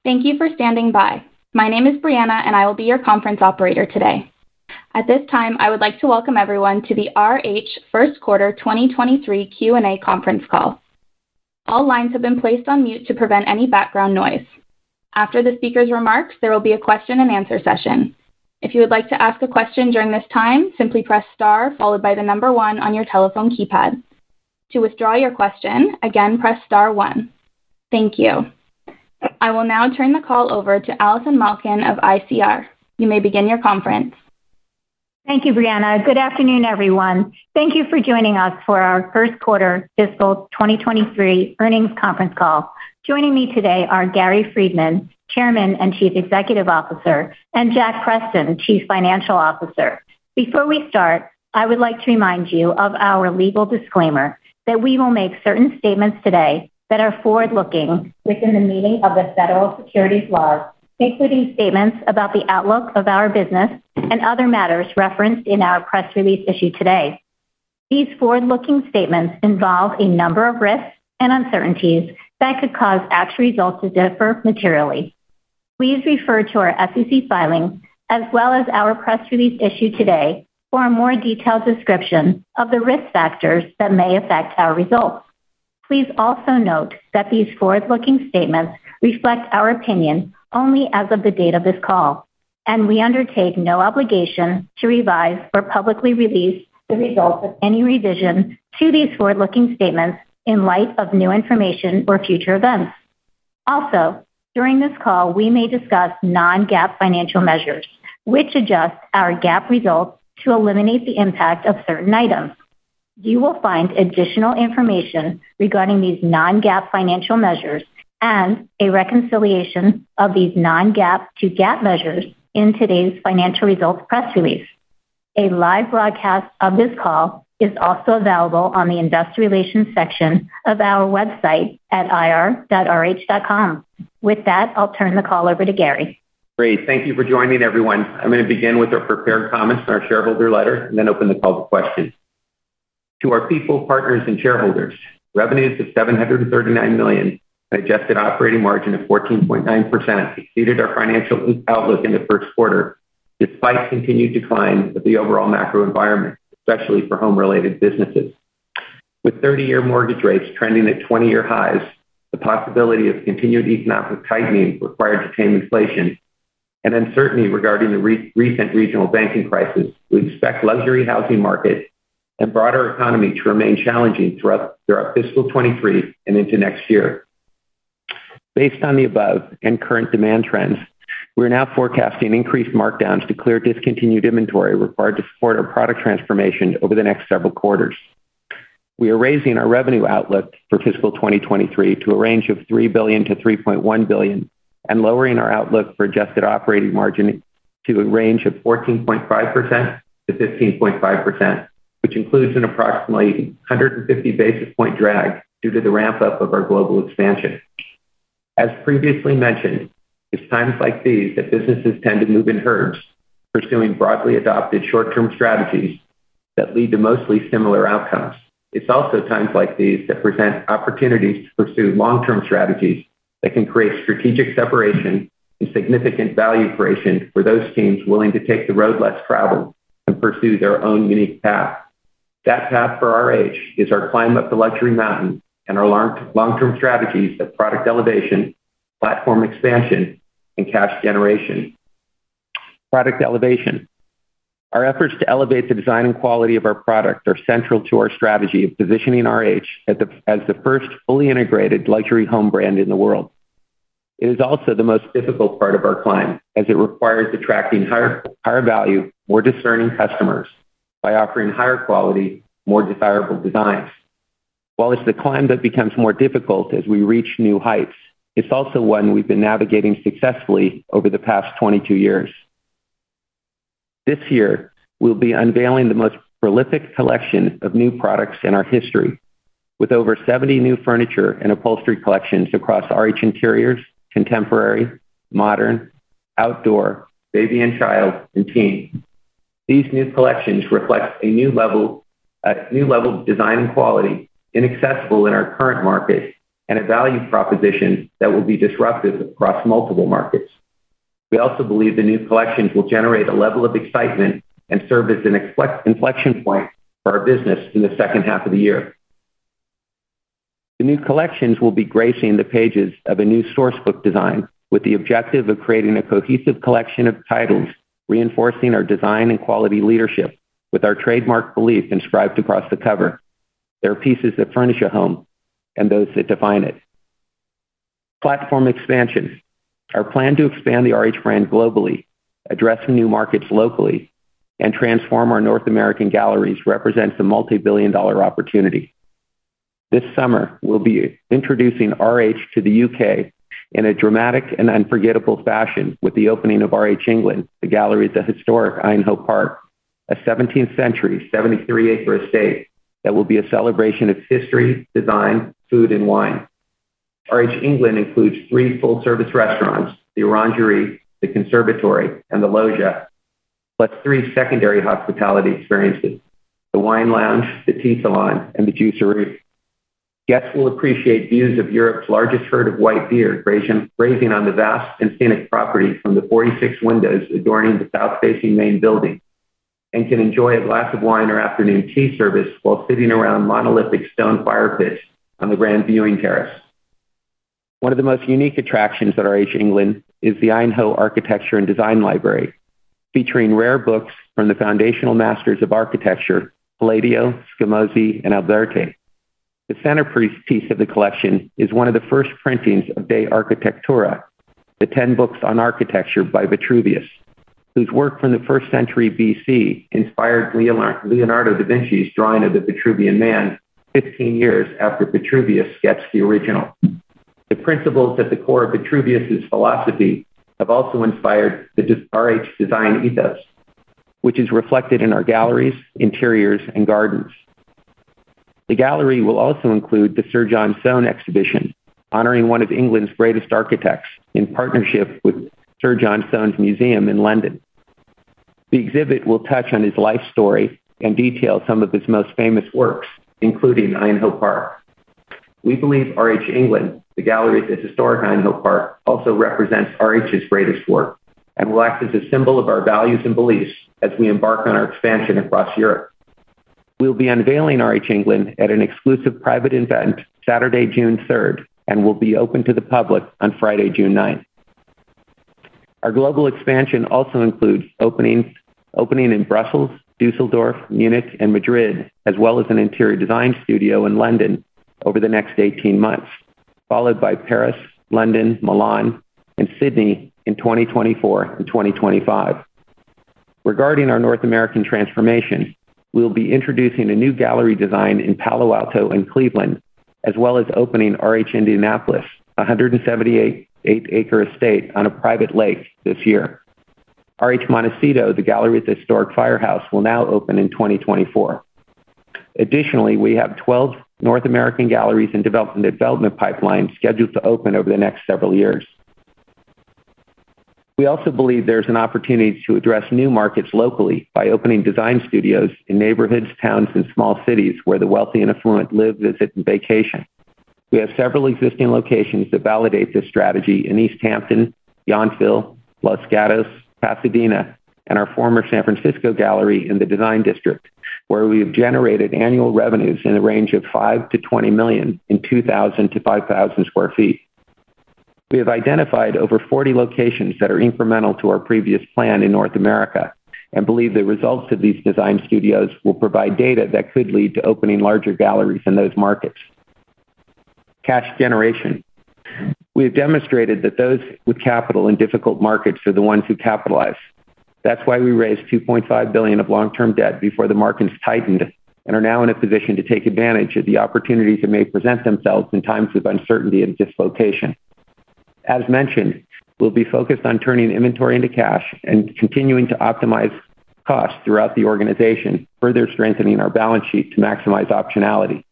Thank you for standing by. My name is Brianna, and I will be your conference operator today. At this time, I would like to welcome everyone to the RH First Quarter 2023 Q&A conference call. All lines have been placed on mute to prevent any background noise. After the speaker's remarks, there will be a question and answer session. If you would like to ask a question during this time, simply press star followed by the number 1 on your telephone keypad. To withdraw your question, again, press star 1. Thank you. I will now turn the call over to Allison Malkin of ICR. You may begin your conference. Thank you, Brianna. Good afternoon, everyone. Thank you for joining us for our first quarter fiscal 2023 earnings conference call. Joining me today are Gary Friedman, Chairman and Chief Executive Officer, and Jack Preston, Chief Financial Officer. Before we start, I would like to remind you of our legal disclaimer that we will make certain statements today that are forward-looking within the meaning of the federal securities laws, including statements about the outlook of our business and other matters referenced in our press release issued today. These forward-looking statements involve a number of risks and uncertainties that could cause actual results to differ materially. Please refer to our SEC filings as well as our press release issued today for a more detailed description of the risk factors that may affect our results. Please also note that these forward-looking statements reflect our opinion only as of the date of this call, and we undertake no obligation to revise or publicly release the results of any revision to these forward-looking statements in light of new information or future events. Also, during this call, we may discuss non-GAAP financial measures, which adjust our GAAP results to eliminate the impact of certain items. You will find additional information regarding these non-GAAP financial measures and a reconciliation of these non-GAAP to GAAP measures in today's financial results press release. A live broadcast of this call is also available on the investor relations section of our website at ir.rh.com. With that, I'll turn the call over to Gary. Great. Thank you for joining, everyone. I'm going to begin with our prepared comments in our shareholder letter and then open the call to questions. To our people, partners, and shareholders, revenues of $739 million and adjusted operating margin of 14.9% exceeded our financial outlook in the first quarter, despite continued decline of the overall macro environment, especially for home-related businesses. With 30-year mortgage rates trending at 20-year highs, the possibility of continued economic tightening required to tame inflation, and uncertainty regarding the recent regional banking crisis, we expect luxury housing market and broader economy to remain challenging throughout fiscal 23 and into next year. Based on the above and current demand trends, we're now forecasting increased markdowns to clear discontinued inventory required to support our product transformation over the next several quarters. We are raising our revenue outlook for fiscal 2023 to a range of $3 billion to $3.1 billion and lowering our outlook for adjusted operating margin to a range of 14.5% to 15.5%, which includes an approximately 150 basis point drag due to the ramp up of our global expansion. As previously mentioned, it's times like these that businesses tend to move in herds, pursuing broadly adopted short-term strategies that lead to mostly similar outcomes. It's also times like these that present opportunities to pursue long-term strategies that can create strategic separation and significant value creation for those teams willing to take the road less traveled and pursue their own unique path. That path for RH is our climb up the luxury mountain and our long-term strategies of product elevation, platform expansion, and cash generation. Product elevation. Our efforts to elevate the design and quality of our product are central to our strategy of positioning RH as the first fully integrated luxury home brand in the world. It is also the most difficult part of our climb, as it requires attracting higher value, more discerning customers by offering higher quality, more desirable designs. While it's the climb that becomes more difficult as we reach new heights, it's also one we've been navigating successfully over the past 22 years. This year, we'll be unveiling the most prolific collection of new products in our history, with over 70 new furniture and upholstery collections across RH Interiors, Contemporary, Modern, Outdoor, Baby and Child, and Teen. These new collections reflect a new level of design and quality, inaccessible in our current market and a value proposition that will be disruptive across multiple markets. We also believe the new collections will generate a level of excitement and serve as an inflection point for our business in the second half of the year. The new collections will be gracing the pages of a new sourcebook design with the objective of creating a cohesive collection of titles, reinforcing our design and quality leadership with our trademark belief inscribed across the cover. There are pieces that furnish a home and those that define it. Platform expansion. Our plan to expand the RH brand globally, address new markets locally, and transform our North American galleries represents a multi-billion-dollar opportunity. This summer, we'll be introducing RH to the UK in a dramatic and unforgettable fashion with the opening of RH England, the gallery at the historic Aynhoe Park, a 17th century, 73-acre estate that will be a celebration of history, design, food, and wine. RH England includes 3 full-service restaurants, the Orangery, the Conservatory, and the Loggia, plus 3 secondary hospitality experiences, the Wine Lounge, the Tea Salon, and the Juicery. Guests will appreciate views of Europe's largest herd of white deer grazing on the vast and scenic property from the 46 windows adorning the south-facing main building, and can enjoy a glass of wine or afternoon tea service while sitting around monolithic stone fire pits on the grand viewing terrace. One of the most unique attractions at RH England is the Aynhoe Architecture and Design Library, featuring rare books from the foundational masters of architecture, Palladio, Scamozzi, and Alberti. The centerpiece of the collection is one of the first printings of De Architectura, the 10 books on architecture by Vitruvius, whose work from the 1st century BC inspired Leonardo da Vinci's drawing of the Vitruvian Man 15 years after Vitruvius sketched the original. The principles at the core of Vitruvius's philosophy have also inspired the RH design ethos, which is reflected in our galleries, interiors, and gardens. The gallery will also include the Sir John Soane exhibition, honoring one of England's greatest architects in partnership with Sir John Soane's Museum in London. The exhibit will touch on his life story and detail some of his most famous works, including Aynhoe Park. We believe RH England, the gallery at the historic Aynhoe Park, also represents RH's greatest work and will act as a symbol of our values and beliefs as we embark on our expansion across Europe. We'll be unveiling RH England at an exclusive private event Saturday, June 3rd, and will be open to the public on Friday, June 9th. Our global expansion also includes opening in Brussels, Dusseldorf, Munich, and Madrid, as well as an interior design studio in London over the next 18 months, followed by Paris, London, Milan, and Sydney in 2024 and 2025. Regarding our North American transformation, we'll be introducing a new gallery design in Palo Alto and Cleveland, as well as opening RH Indianapolis, a 178-acre estate on a private lake this year. RH Montecito, the gallery at the historic firehouse, will now open in 2024. Additionally, we have 12 North American galleries in development pipeline scheduled to open over the next several years. We also believe there's an opportunity to address new markets locally by opening design studios in neighborhoods, towns, and small cities where the wealthy and affluent live, visit, and vacation. We have several existing locations that validate this strategy in East Hampton, Yountville, Los Gatos, Pasadena, and our former San Francisco gallery in the Design District, where we have generated annual revenues in the range of $5 to $20 million in 2,000 to 5,000 square feet. We have identified over 40 locations that are incremental to our previous plan in North America and believe the results of these design studios will provide data that could lead to opening larger galleries in those markets. Cash generation. We have demonstrated that those with capital in difficult markets are the ones who capitalize. That's why we raised $2.5 billion of long-term debt before the markets tightened and are now in a position to take advantage of the opportunities that may present themselves in times of uncertainty and dislocation. As mentioned, we'll be focused on turning inventory into cash and continuing to optimize costs throughout the organization, further strengthening our balance sheet to maximize optionality.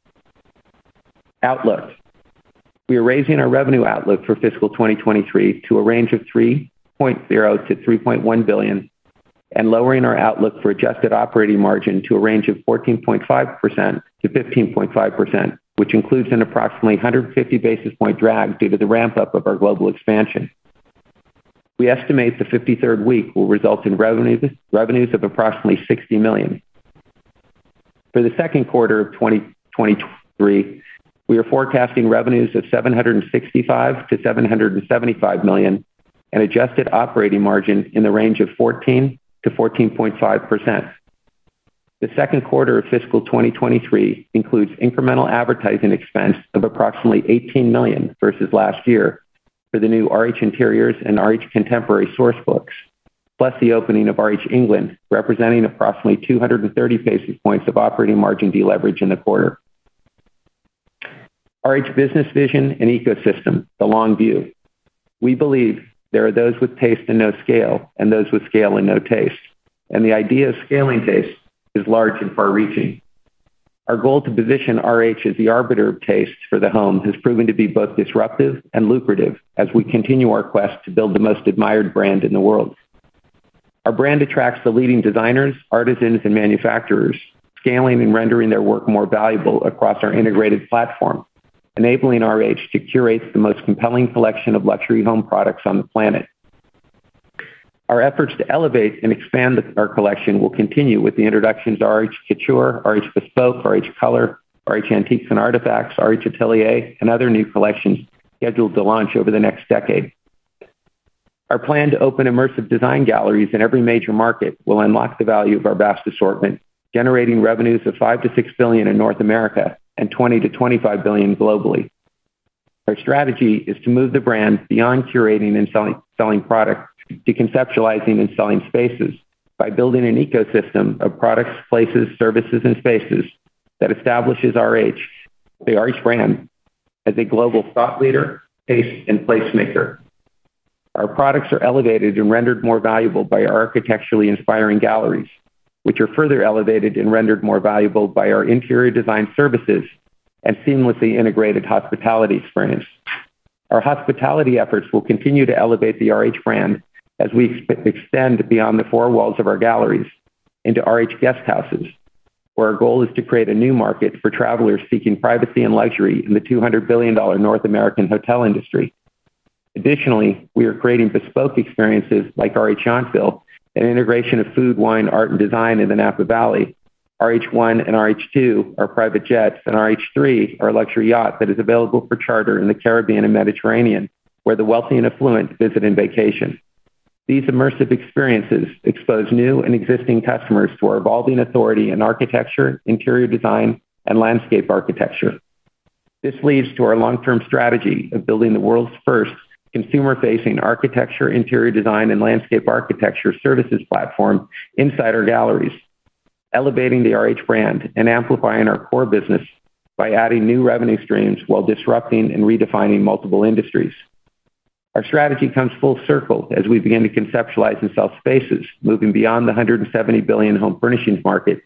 Outlook. We are raising our revenue outlook for fiscal 2023 to a range of $3.0 to $3.1 billion and lowering our outlook for adjusted operating margin to a range of 14.5% to 15.5%, which includes an approximately 150 basis point drag due to the ramp-up of our global expansion. We estimate the 53rd week will result in revenues of approximately $60 million. For the second quarter of 2023, we are forecasting revenues of $765 to $775 million and adjusted operating margin in the range of 14 to 14.5%. The second quarter of fiscal 2023 includes incremental advertising expense of approximately $18 million versus last year for the new RH Interiors and RH Contemporary source books, plus the opening of RH England, representing approximately 230 basis points of operating margin deleverage in the quarter. RH business vision and ecosystem, the long view. We believe there are those with taste and no scale, and those with scale and no taste. And the idea of scaling taste is large and far-reaching. Our goal to position RH as the arbiter of taste for the home has proven to be both disruptive and lucrative as we continue our quest to build the most admired brand in the world. Our brand attracts the leading designers, artisans, and manufacturers, scaling and rendering their work more valuable across our integrated platform, enabling RH to curate the most compelling collection of luxury home products on the planet. Our efforts to elevate and expand our collection will continue with the introductions of RH Couture, RH Bespoke, RH Color, RH Antiques and Artifacts, RH Atelier, and other new collections scheduled to launch over the next decade. Our plan to open immersive design galleries in every major market will unlock the value of our vast assortment, generating revenues of $5 to $6 billion in North America and $20 to $25 billion globally. Our strategy is to move the brand beyond curating and selling products to conceptualizing and selling spaces by building an ecosystem of products, places, services, and spaces that establishes RH, the RH brand, as a global thought leader, taste, and placemaker. Our products are elevated and rendered more valuable by our architecturally inspiring galleries, which are further elevated and rendered more valuable by our interior design services and seamlessly integrated hospitality experience. Our hospitality efforts will continue to elevate the RH brand as we extend beyond the four walls of our galleries into RH guest houses, where our goal is to create a new market for travelers seeking privacy and luxury in the $200 billion North American hotel industry. Additionally, we are creating bespoke experiences like RH Yountville, an integration of food, wine, art, and design in the Napa Valley. RH1 and RH2 are private jets, and RH3 are a luxury yacht that is available for charter in the Caribbean and Mediterranean, where the wealthy and affluent visit and vacation. These immersive experiences expose new and existing customers to our evolving authority in architecture, interior design, and landscape architecture. This leads to our long-term strategy of building the world's first consumer-facing architecture, interior design, and landscape architecture services platform inside our galleries, elevating the RH brand and amplifying our core business by adding new revenue streams while disrupting and redefining multiple industries. Our strategy comes full circle as we begin to conceptualize and sell spaces, moving beyond the $170 billion home furnishings market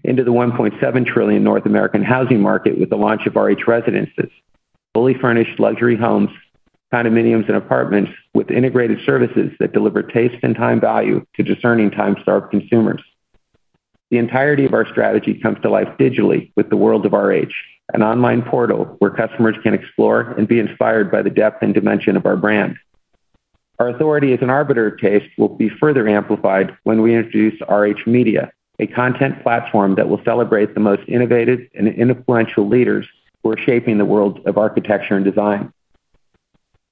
into the $1.7 trillion North American housing market with the launch of RH Residences, fully furnished luxury homes, condominiums, and apartments with integrated services that deliver taste and time value to discerning time-starved consumers. The entirety of our strategy comes to life digitally with the World of RH, an online portal where customers can explore and be inspired by the depth and dimension of our brand. Our authority as an arbiter of taste will be further amplified when we introduce RH Media, a content platform that will celebrate the most innovative and influential leaders who are shaping the world of architecture and design.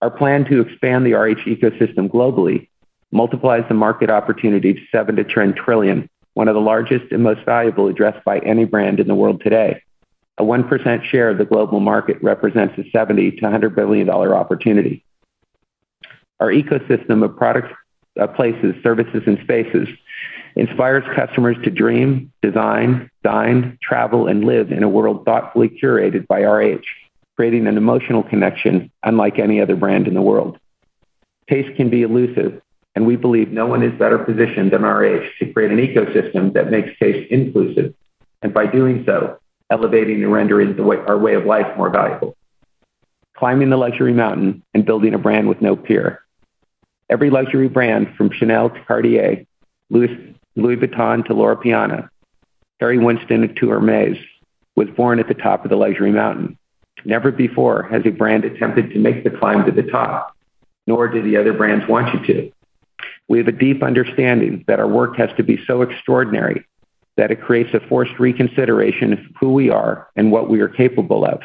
Our plan to expand the RH ecosystem globally multiplies the market opportunity to $7 to $10 trillion, one of the largest and most valuable addressed by any brand in the world today. A 1% share of the global market represents a $70 to $100 billion opportunity. Our ecosystem of products, places, services, and spaces inspires customers to dream, design, dine, travel, and live in a world thoughtfully curated by RH, creating an emotional connection unlike any other brand in the world. Taste can be elusive, and we believe no one is better positioned than RH to create an ecosystem that makes taste inclusive, and by doing so, elevating and rendering our way of life more valuable. Climbing the luxury mountain and building a brand with no peer. Every luxury brand from Chanel to Cartier, Louis Vuitton to Loro Piana, Harry Winston to Hermes was born at the top of the luxury mountain. Never before has a brand attempted to make the climb to the top, nor do the other brands want you to. We have a deep understanding that our work has to be so extraordinary that it creates a forced reconsideration of who we are and what we are capable of,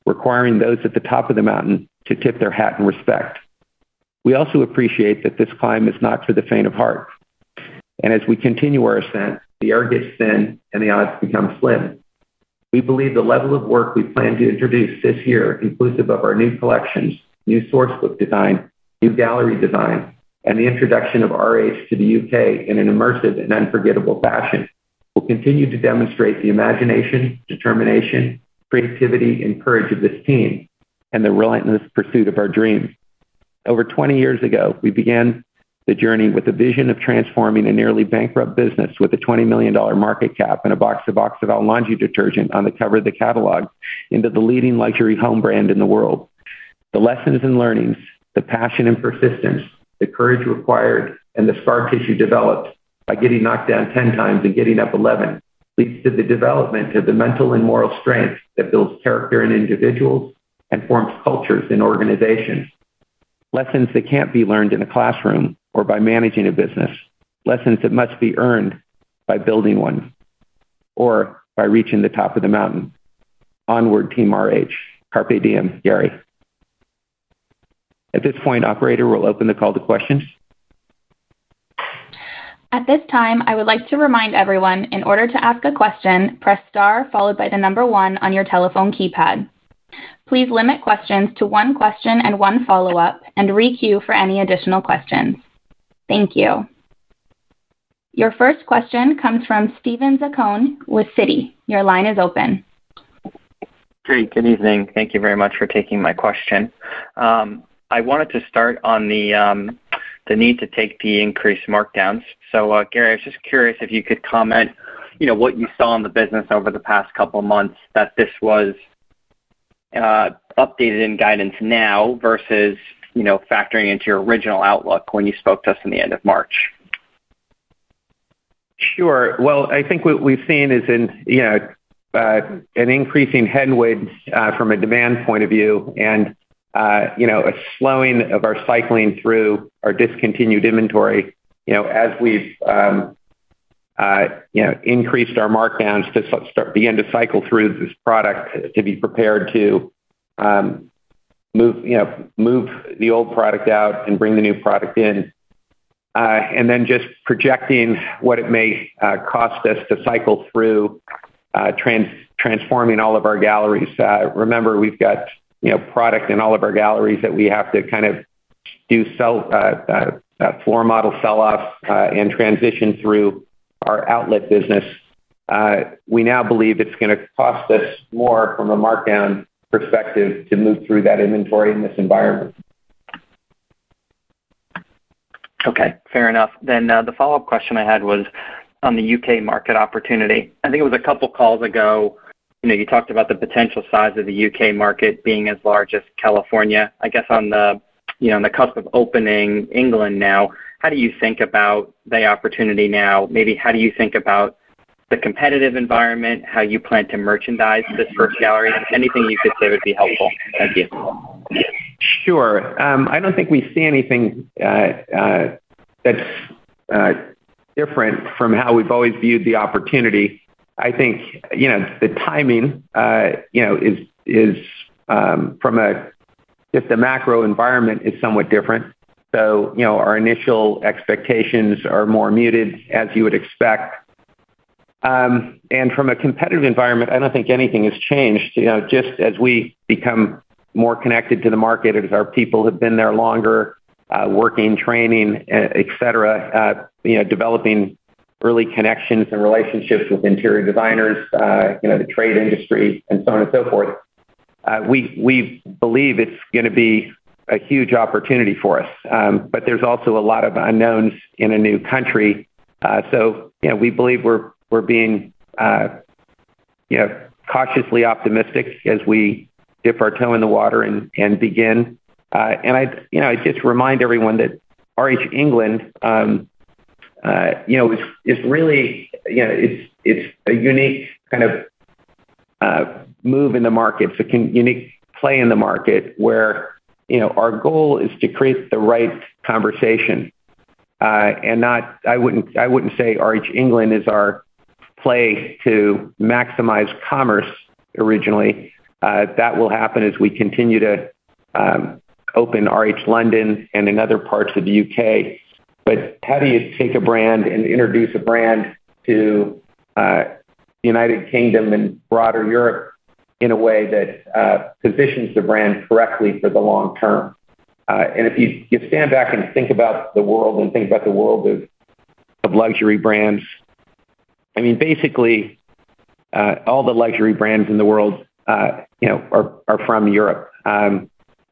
requiring those at the top of the mountain to tip their hat in respect. We also appreciate that this climb is not for the faint of heart. And as we continue our ascent, the air gets thin and the odds become slim. We believe the level of work we plan to introduce this year, inclusive of our new collections, new sourcebook design, new gallery design, and the introduction of RH to the UK in an immersive and unforgettable fashion, will continue to demonstrate the imagination, determination, creativity, and courage of this team, and the relentless pursuit of our dreams. Over 20 years ago, we began the journey with a vision of transforming a nearly bankrupt business with a $20 million market cap and a box of Oxidol laundry detergent on the cover of the catalog into the leading luxury home brand in the world. The lessons and learnings, the passion and persistence, the courage required, and the scar tissue developed by getting knocked down 10 times and getting up 11 leads to the development of the mental and moral strength that builds character in individuals and forms cultures in organizations. Lessons that can't be learned in a classroom or by managing a business. Lessons that must be earned by building one or by reaching the top of the mountain. Onward, Team RH. Carpe diem, Gary. At this point, operator will open the call to questions. At this time, I would like to remind everyone, in order to ask a question, press star followed by the number 1 on your telephone keypad. Please limit questions to 1 question and 1 follow-up, and re-queue for any additional questions. Thank you. Your first question comes from Steven Zaccone with Citi. Your line is open. Great. Good evening. Thank you very much for taking my question. I wanted to start on the need to take the increased markdowns. So, Gary, I was just curious if you could comment, what you saw in the business over the past couple of months, that this was updated in guidance now versus, factoring into your original outlook when you spoke to us in the end of March. Sure. Well, I think what we've seen is an increasing headwind from a demand point of view, and a slowing of our cycling through our discontinued inventory. As we've increased our markdowns to begin to cycle through this product to be prepared to move the old product out and bring the new product in, and then just projecting what it may cost us to cycle through transforming all of our galleries. Remember, we've got product in all of our galleries that we have to kind of do floor model sell-off and transition through our outlet business. We now believe it's going to cost us more from a markdown perspective to move through that inventory in this environment. Okay, fair enough. Then the follow-up question I had was on the UK market opportunity. I think it was a couple calls ago, you talked about the potential size of the UK market being as large as California. I guess on the, on the cusp of opening England now, how do you think about the opportunity now? Maybe how do you think about the competitive environment, how you plan to merchandise this first gallery? Anything you could say would be helpful. Thank you. Sure. I don't think we see anything that's different from how we've always viewed the opportunity. I think, the timing, is from just the macro environment is somewhat different. So, our initial expectations are more muted, as you would expect. And from a competitive environment, I don't think anything has changed. Just as we become more connected to the market, as our people have been there longer, working, training, et cetera, developing early connections and relationships with interior designers, the trade industry, and so on and so forth. We believe it's going to be a huge opportunity for us. But there's also a lot of unknowns in a new country. So, we believe we're being, cautiously optimistic as we dip our toe in the water and begin. And I just remind everyone that RH England, is really, it's a unique kind of move in the market. It's a unique play in the market where, our goal is to create the right conversation. And not, I wouldn't say RH England is our play to maximize commerce originally. That will happen as we continue to open RH London and in other parts of the UK. But how do you take a brand and introduce a brand to the United Kingdom and broader Europe in a way that positions the brand correctly for the long term? And if you stand back and think about the world and think about the world of luxury brands, I mean, basically, all the luxury brands in the world, are from Europe and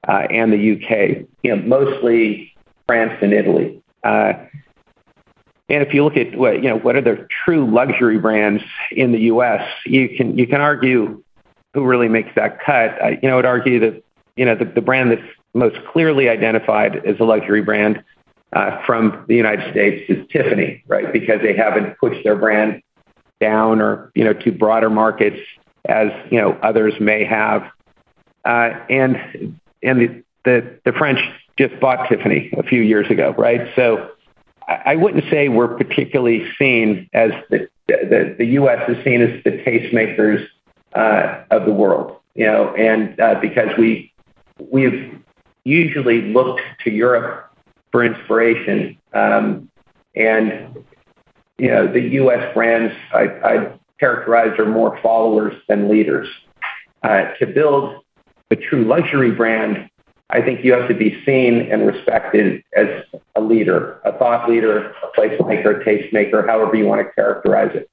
the UK, mostly France and Italy. And if you look at what are the true luxury brands in the U.S., you can argue who really makes that cut. I would argue that the brand that's most clearly identified as a luxury brand from the United States is Tiffany, right? Because they haven't pushed their brand down or to broader markets as others may have. And the French just bought Tiffany a few years ago, right? So I wouldn't say we're particularly seen as the U.S. is seen as the tastemakers of the world, and because we've usually looked to Europe for inspiration, and the U.S. brands I characterize are more followers than leaders. To build a true luxury brand, I think you have to be seen and respected as a leader, a thought leader, a placemaker, a tastemaker, however you want to characterize it.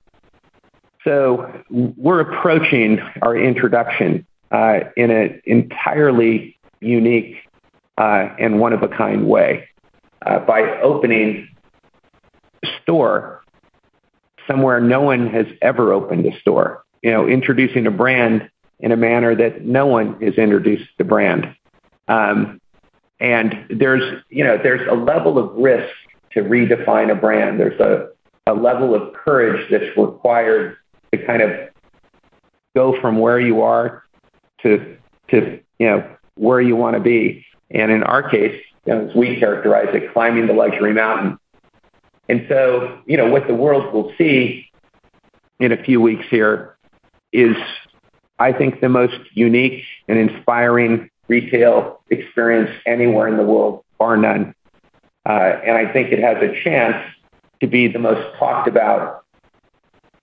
So we're approaching our introduction in an entirely unique and one-of-a-kind way by opening a store somewhere no one has ever opened a store, introducing a brand in a manner that no one has introduced the brand. And there's a level of risk to redefine a brand. There's a level of courage that's required to kind of go from where you are to where you want to be. And in our case, as we characterize it, climbing the luxury mountain. And so, what the world will see in a few weeks here is, I think, the most unique and inspiring retail experience anywhere in the world, bar none. And I think it has a chance to be the most talked about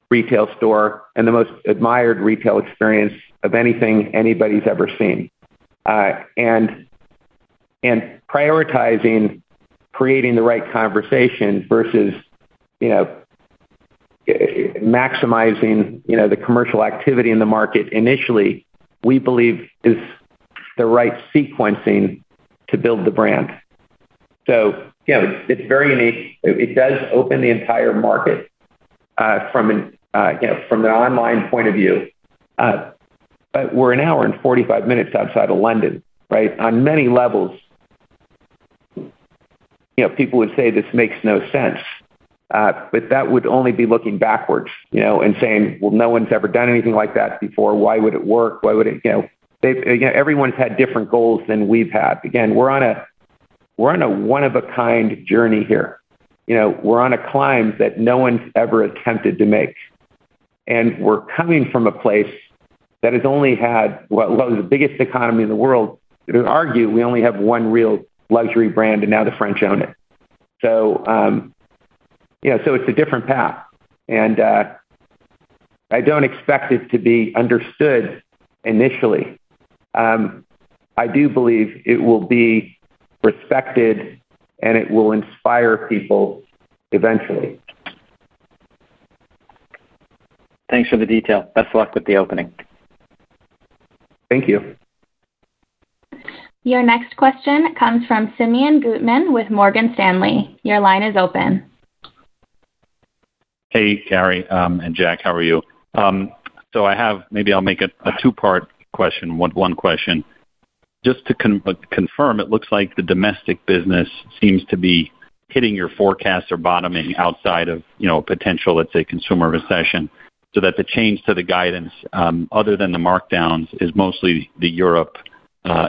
retail store and the most admired retail experience of anything anybody's ever seen. And prioritizing creating the right conversation versus, maximizing, the commercial activity in the market initially, we believe is the right sequencing to build the brand. So, it's very unique. It does open the entire market from an online point of view. But we're an hour and 45 minutes outside of London, right? On many levels, people would say this makes no sense. But that would only be looking backwards, and saying, well, no one's ever done anything like that before. Why would it work? Why would it, everyone's had different goals than we've had. Again, we're on a one-of-a-kind journey here. We're on a climb that no one's ever attempted to make. And we're coming from a place that has only had, the biggest economy in the world. To argue, we only have one real luxury brand, and now the French own it. So, so it's a different path. And I don't expect it to be understood initially. I do believe it will be respected and it will inspire people eventually. Thanks for the detail. Best of luck with the opening. Thank you. Your next question comes from Simeon Gutman with Morgan Stanley. Your line is open. Hey, Gary and Jack, how are you? So I'll make a two-part question, one question. Just to confirm, it looks like the domestic business seems to be hitting your forecast or bottoming outside of, potential, let's say, consumer recession. so that the change to the guidance, other than the markdowns, is mostly the Europe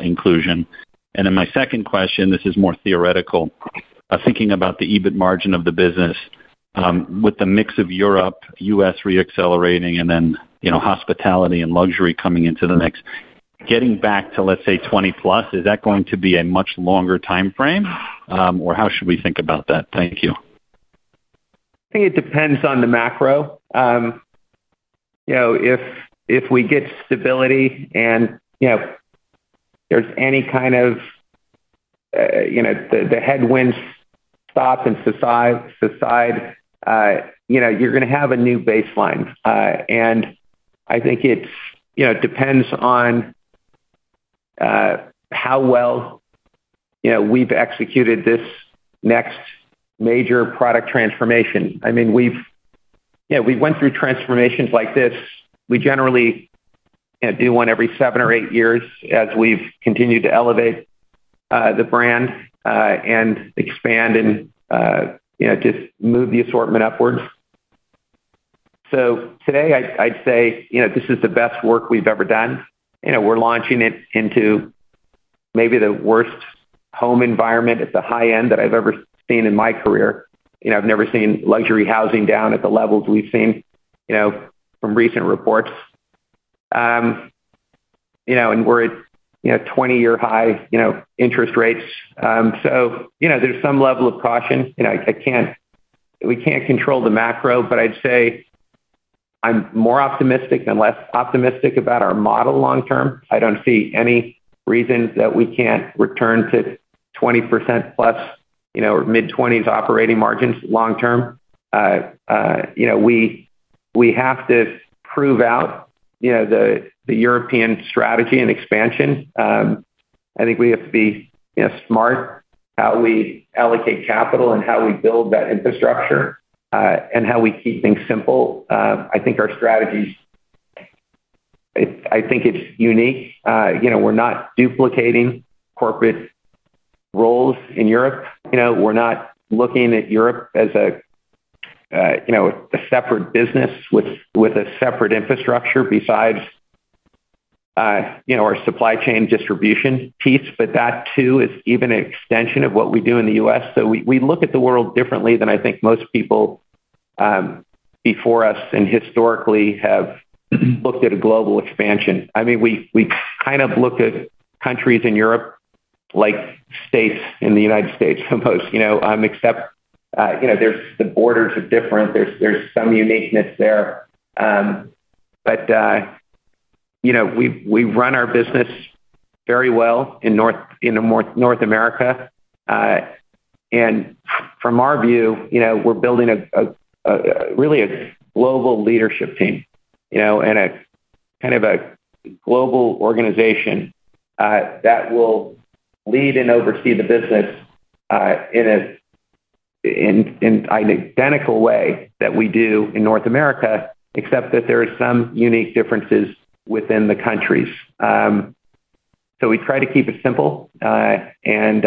inclusion. And then my second question, this is more theoretical, thinking about the EBIT margin of the business, with the mix of Europe, U.S. reaccelerating, and then, hospitality and luxury coming into the mix. Getting back to, let's say, 20 plus, is that going to be a much longer time frame? Or how should we think about that? Thank you. I think it depends on the macro. If we get stability and, there's any kind of, the headwinds stop and subside, you're going to have a new baseline. And I think it's, depends on how well, we've executed this next major product transformation. I mean, we went through transformations like this. We generally do one every 7 or 8 years as we've continued to elevate the brand and expand and just move the assortment upwards. So today, I'd say this is the best work we've ever done. We're launching it into maybe the worst home environment at the high end that I've ever seen in my career. I've never seen luxury housing down at the levels we've seen, from recent reports. And we're at 20-year high, interest rates. So there's some level of caution. We can't control the macro, but I'd say I'm more optimistic than less optimistic about our model long term. I don't see any reason that we can't return to 20% plus, or mid-20s operating margins long term. We have to prove out, the European strategy and expansion. I think we have to be, smart how we allocate capital and how we build that infrastructure, and how we keep things simple. I think our strategies, I think it's unique. We're not duplicating corporate roles in Europe. We're not looking at Europe as a separate business with a separate infrastructure besides, our supply chain distribution piece, but that too is even an extension of what we do in the U.S. So we look at the world differently than I think most people before us and historically have looked at a global expansion. I mean, we kind of look at countries in Europe like states in the United States almost, except, there's the borders are different. There's some uniqueness there. But we run our business very well in North America. And from our view, we're building really a global leadership team, and a kind of a global organization that will lead and oversee the business in an identical way that we do in North America, except that there are some unique differences within the countries. So we try to keep it simple. And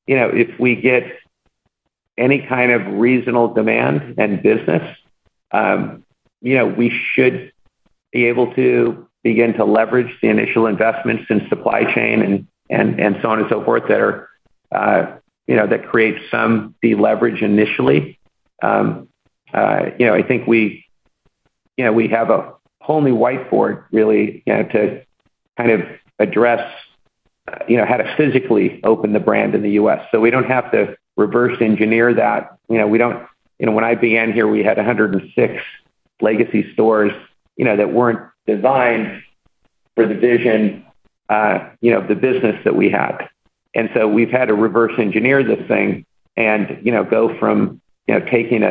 if we get any kind of reasonable demand and business, we should be able to begin to leverage the initial investments in supply chain and so on and so forth that are, that create some deleverage initially. I think we have a whole new whiteboard really, to kind of address, how to physically open the brand in the U.S. So we don't have to reverse engineer that. We don't, when I began here, we had 106 legacy stores, that weren't designed for the vision, the business that we had. And so we've had to reverse engineer this thing and, go from, taking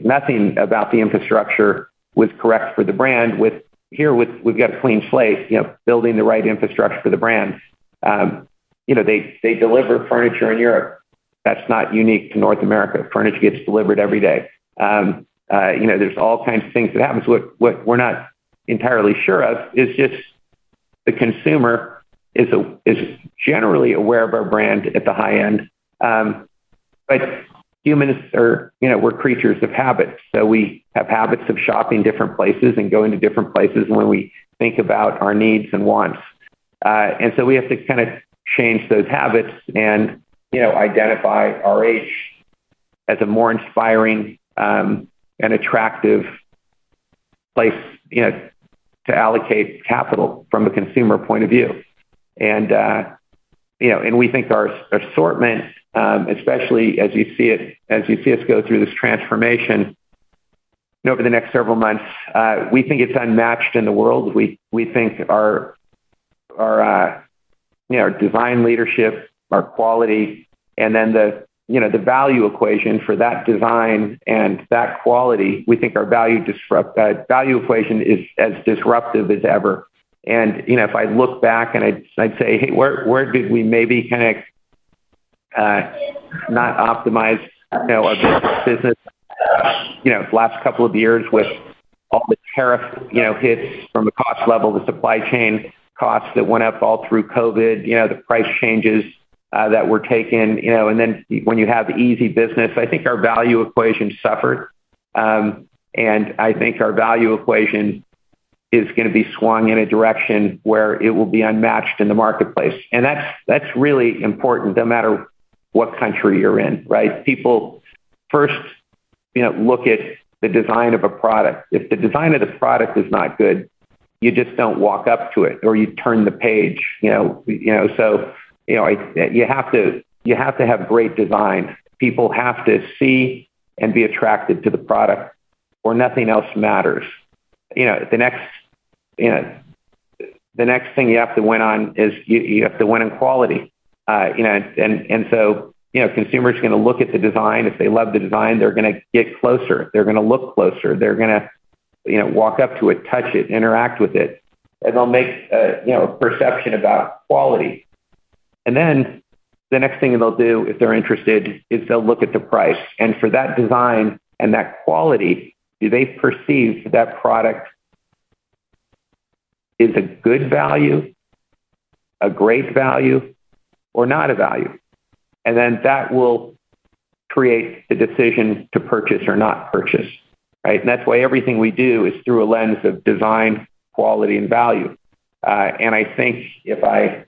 nothing about the infrastructure was correct for the brand. We've got a clean slate, building the right infrastructure for the brand. They deliver furniture in Europe. That's not unique to North America. Furniture gets delivered every day. There's all kinds of things that happens. What we're not entirely sure of is just the consumer is generally aware of our brand at the high end. But humans are, we're creatures of habits. So we have habits of shopping different places and going to different places when we think about our needs and wants. And so we have to kind of change those habits and, identify RH as a more inspiring and attractive place, to allocate capital from a consumer point of view. And, and we think our assortment, especially as you see us go through this transformation over the next several months, we think it's unmatched in the world. We think our design leadership, our quality, and then the value equation for that design and that quality, we think our value equation is as disruptive as ever. And, if I look back and I'd say, hey, where did we maybe kind of not optimize, our business, last couple of years with all the tariff, hits from the cost level, the supply chain costs that went up all through COVID, the price changes that were taken, and then when you have easy business, I think our value equation suffered. And I think our value equation is going to be swung in a direction where it will be unmatched in the marketplace. And that's really important no matter what country you're in, right? People first, look at the design of a product. If the design of the product is not good, you just don't walk up to it or you turn the page, so, you have to have great design. People have to see and be attracted to the product or nothing else matters. The next thing you have to win on is you have to win in quality. And so, consumers are going to look at the design. If they love the design, they're going to get closer. They're going to look closer. They're going to, walk up to it, touch it, interact with it, and they'll make, a perception about quality. And then the next thing they'll do, if they're interested, is they'll look at the price. And for that design and that quality, do they perceive that product is a good value, a great value, or not a value? And then that will create the decision to purchase or not purchase, right? And that's why everything we do is through a lens of design, quality, and value. And I think if I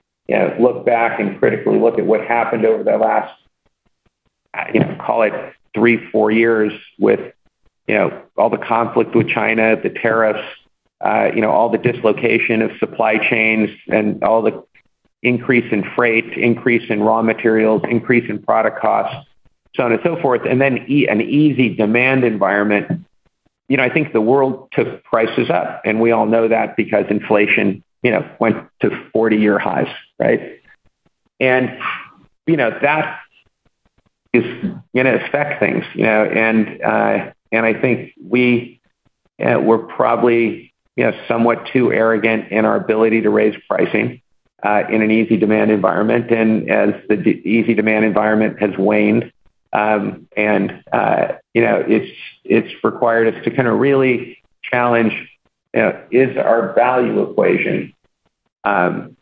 look back and critically look at what happened over the last, call it 3-4 years with, all the conflict with China, the tariffs, all the dislocation of supply chains and all the increase in freight, increase in raw materials, increase in product costs, so on and so forth, and then an easy demand environment, I think the world took prices up, and we all know that because inflation, went to 40-year highs, right? And, that is going to affect things, and I think we're probably, somewhat too arrogant in our ability to raise pricing in an easy demand environment. And as the easy demand environment has waned, it's required us to kind of really challenge, is our value equation going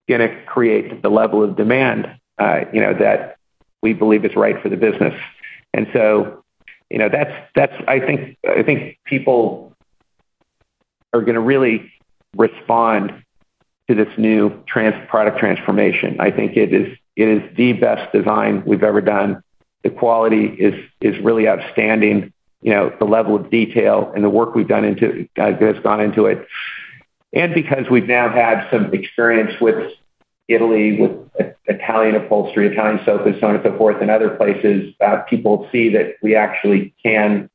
to create the level of demand, that we believe is right for the business? And so, I think people are going to really respond to this new product transformation. I think it is the best design we've ever done. The quality is really outstanding. The level of detail and the work we've done has gone into it. And because we've now had some experience with Italy, with Italian upholstery, Italian sofas, so on and so forth, and other places, people see that we actually can,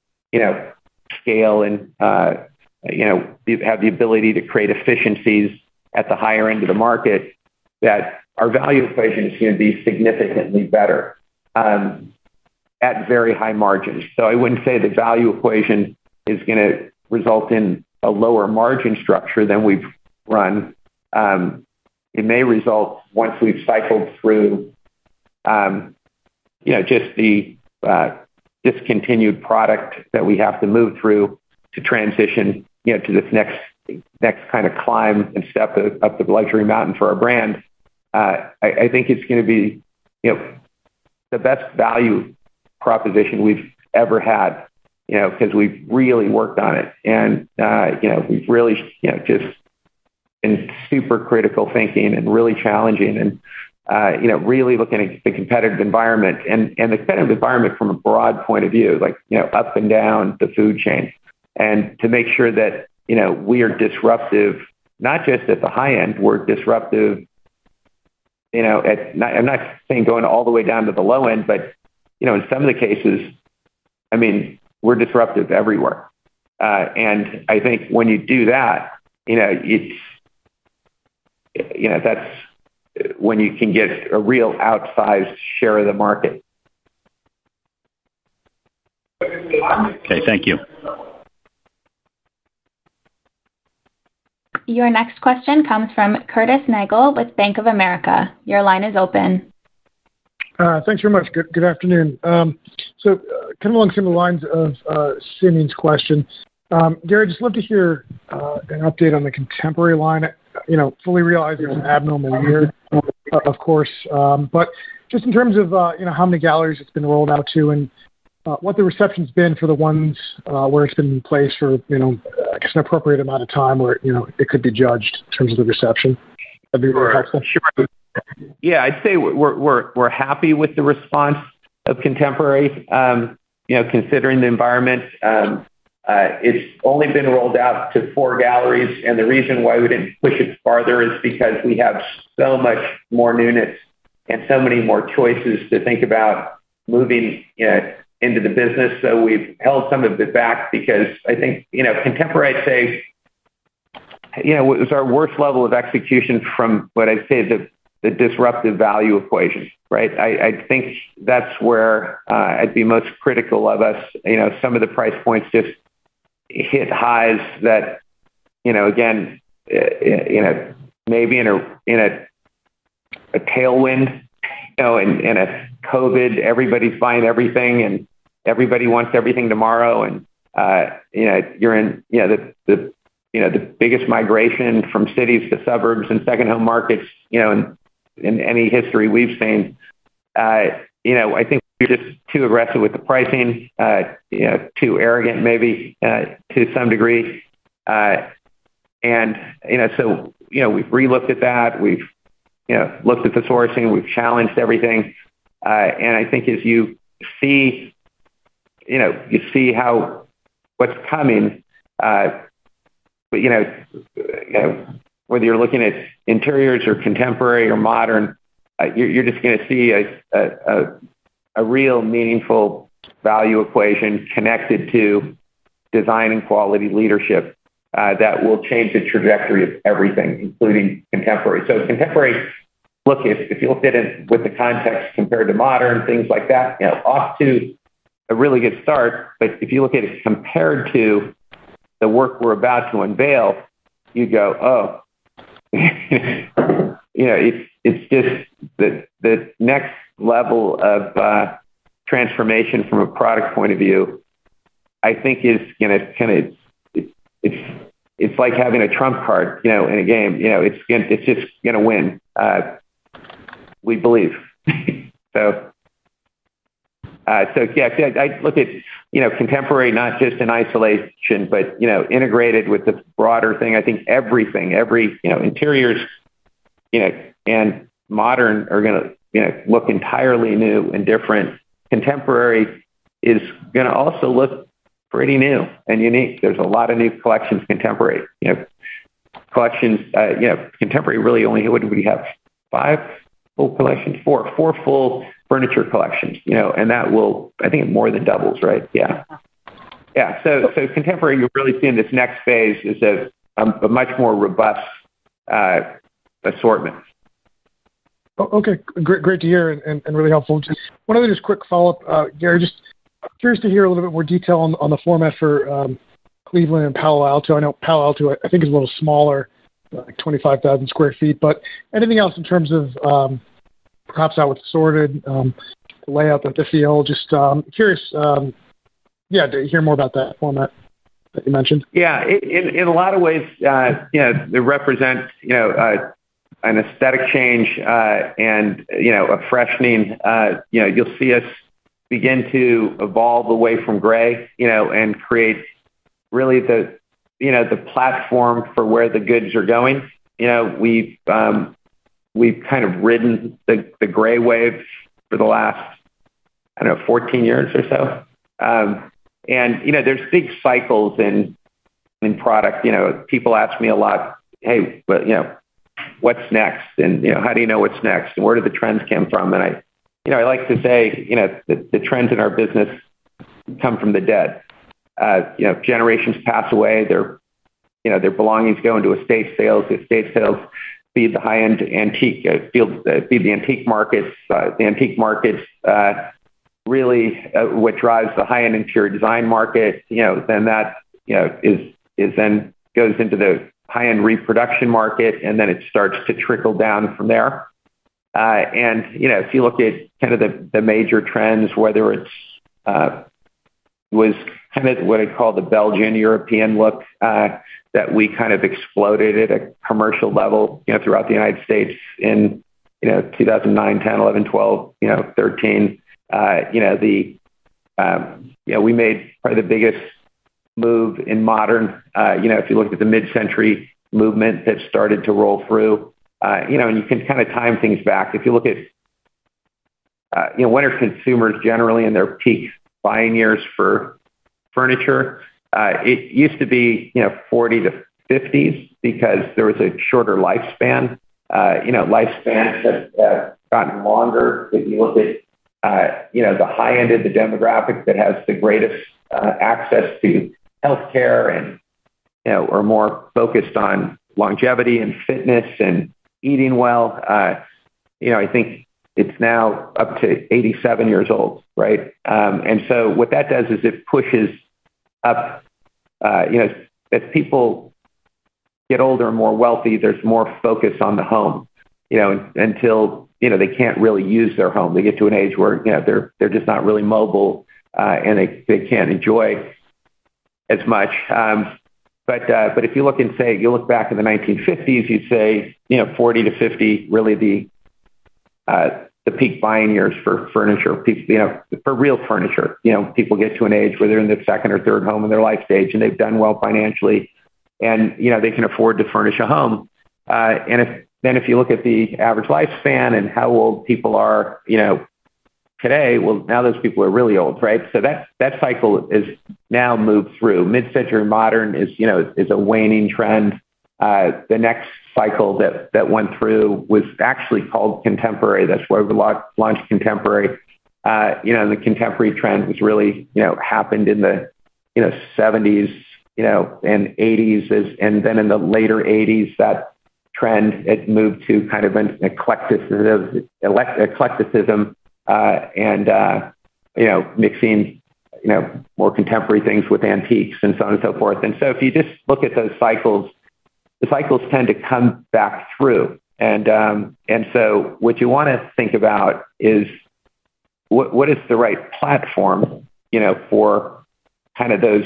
scale and, have the ability to create efficiencies at the higher end of the market, that our value equation is going to be significantly better at very high margins. So I wouldn't say the value equation is going to result in a lower margin structure than we've run. It may result, once we've cycled through, just the discontinued product that we have to move through to transition, to this next kind of climb and step up the luxury mountain for our brand. I think it's going to be, the best value proposition we've ever had, because we've really worked on it. And, we've really, just been super critical thinking and really challenging and, really looking at the competitive environment and the competitive environment from a broad point of view, like, up and down the food chain, and to make sure that, we are disruptive, not just at the high end, we're disruptive, I'm not saying going all the way down to the low end, but, in some of the cases, I mean, we're disruptive everywhere. And I think when you do that, that's when you can get a real outsized share of the market. Okay, thank you. Your next question comes from Curtis Nagel with Bank of America. Your line is open. Thanks very much. Good afternoon. So kind of along similar lines of Simeon's question, Gary, just love to hear an update on the contemporary line. Fully realize it's an abnormal year, of course, but just in terms of how many galleries it's been rolled out to and what the reception's been for the ones where it's been in place for I guess an appropriate amount of time where it could be judged in terms of the reception. That'd be really helpful. Sure. Yeah, I'd say we're happy with the response of contemporary. Considering the environment, it's only been rolled out to 4 galleries, and the reason why we didn't push it farther is because we have so much more newness and so many more choices to think about moving into the business. So we've held some of it back because I think contemporary, I'd say, it was our worst level of execution from what I'd say the disruptive value equation, right? I think that's where I'd be most critical of us. Some of the price points just hit highs that, again, maybe in a tailwind, in a COVID, everybody's buying everything and everybody wants everything tomorrow. And, you're in, the biggest migration from cities to suburbs and second home markets, in any history we've seen. I think we're just too aggressive with the pricing, too arrogant maybe to some degree. So, we've relooked at that. We've, looked at the sourcing. We've challenged everything. And I think as you see, how what's coming, but, whether you're looking at interiors or contemporary or modern, you're just going to see a real meaningful value equation connected to design and quality leadership that will change the trajectory of everything, including contemporary. So contemporary, look, if you look at it with the context compared to modern, things like that, off to a really good start. But if you look at it compared to the work we're about to unveil, you go, oh, it's just the next level of transformation from a product point of view. I think is going to kind of it's like having a trump card, in a game. It's just going to win. We believe. So yeah, I look at contemporary not just in isolation, but integrated with the broader thing. I think everything, interiors, and modern are going to look entirely new and different. Contemporary is going to also look pretty new and unique. There's a lot of new collections. Contemporary, collections. Contemporary really only, what do we have? 5 full collections, 4 full furniture collections, and that will, I think, it more than doubles, right? Yeah. So contemporary, you're really seeing this next phase is a much more robust assortment. Okay, great to hear and really helpful. Just one other quick follow-up, Gary. Just curious to hear a little bit more detail on the format for Cleveland and Palo Alto. I know Palo Alto, I think, is a little smaller, like 25,000 square feet. But anything else in terms of perhaps how it's sorted, the layout, the feel? Just curious, to hear more about that format that you mentioned. Yeah, in a lot of ways, they represent an aesthetic change and a freshening. You'll see us begin to evolve away from gray, and create really the platform for where the goods are going. We've kind of ridden the gray wave for the last, 14 years or so. And there's big cycles in product. People ask me a lot, hey, but what's next? And how do you know what's next? And where do the trends come from? And I like to say, the trends in our business come from the dead. Generations pass away. Their belongings go into estate sales. The estate sales feed the high-end antique, feed the antique markets. The antique markets really what drives the high-end interior design market. Then that is then goes into the high-end reproduction market, and then it starts to trickle down from there. And if you look at kind of the major trends, whether it's was kind of what I call the Belgian European look that we kind of exploded at a commercial level, throughout the United States in 2009, 10, 11, 12, 13. We made probably the biggest move in modern. If you look at the mid-century movement that started to roll through, and you can kind of time things back. If you look at, when are consumers generally in their peak buying years for furniture? It used to be, 40 to 50s because there was a shorter lifespan. Lifespans have gotten longer. If you look at, the high end of the demographic that has the greatest access to healthcare and, are more focused on longevity and fitness and eating well. I think it's now up to 87 years old, right? And so what that does is it pushes up, as people get older and more wealthy, there's more focus on the home, until, they can't really use their home. They get to an age where, they're just not really mobile, and they can't enjoy as much. But if you look and say, you look back in the 1950s, you'd say, 40 to 50, really the peak buying years for furniture, people, for real furniture. People get to an age where they're in the second or third home in their life stage and they've done well financially and, they can afford to furnish a home. And if you look at the average lifespan and how old people are, today, well, now those people are really old, right? So that cycle is now moved through. Mid-century modern is a waning trend. The next cycle that went through was actually called contemporary. That's why we launched contemporary. And the contemporary trend was really, happened in the, 70s, and 80s, and then in the later 80s, that trend, it moved to kind of an eclecticism, and mixing, more contemporary things with antiques and so on and so forth. And so if you just look at those cycles, the cycles tend to come back through. And so what you want to think about is what is the right platform, for kind of those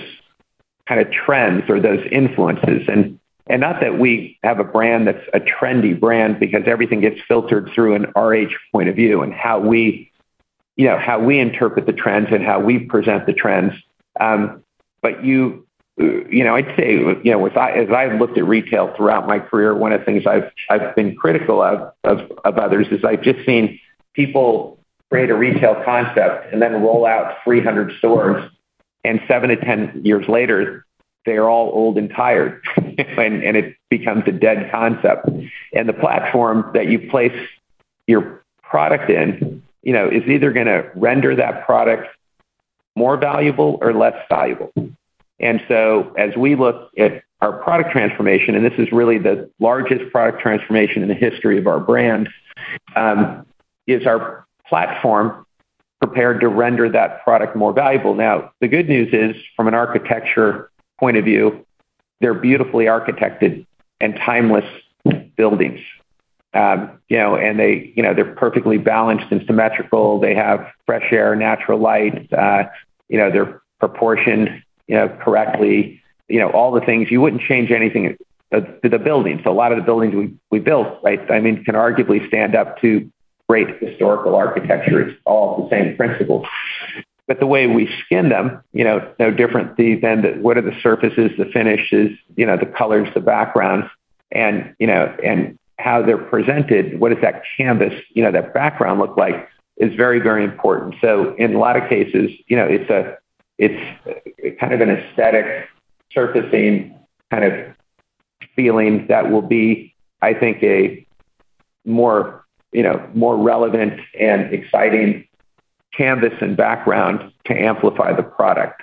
kind of trends or those influences. And not that we have a brand that's a trendy brand, because everything gets filtered through an RH point of view and how we interpret the trends and how we present the trends. But I'd say, as I've looked at retail throughout my career, one of the things I've been critical of others is I've just seen people create a retail concept and then roll out 300 stores, and 7 to 10 years later, they're all old and tired, and it becomes a dead concept. And the platform that you place your product in, is either going to render that product more valuable or less valuable. And so as we look at our product transformation, and this is really the largest product transformation in the history of our brand, is our platform prepared to render that product more valuable? Now, the good news is, from an architecture point of view, they're beautifully architected and timeless buildings. And they're perfectly balanced and symmetrical. They have fresh air, natural light. They're proportioned, correctly. All the things you wouldn't change anything to the buildings. So a lot of the buildings we built, right? I mean, can arguably stand up to great historical architecture. It's all the same principles. But the way we skin them, no different than what are the surfaces, the finishes, the colors, the backgrounds, and how they're presented. What does that canvas, that background look like is very, very important. So in a lot of cases, it's kind of an aesthetic surfacing kind of feeling that will be, I think, a more relevant and exciting canvas and background to amplify the product.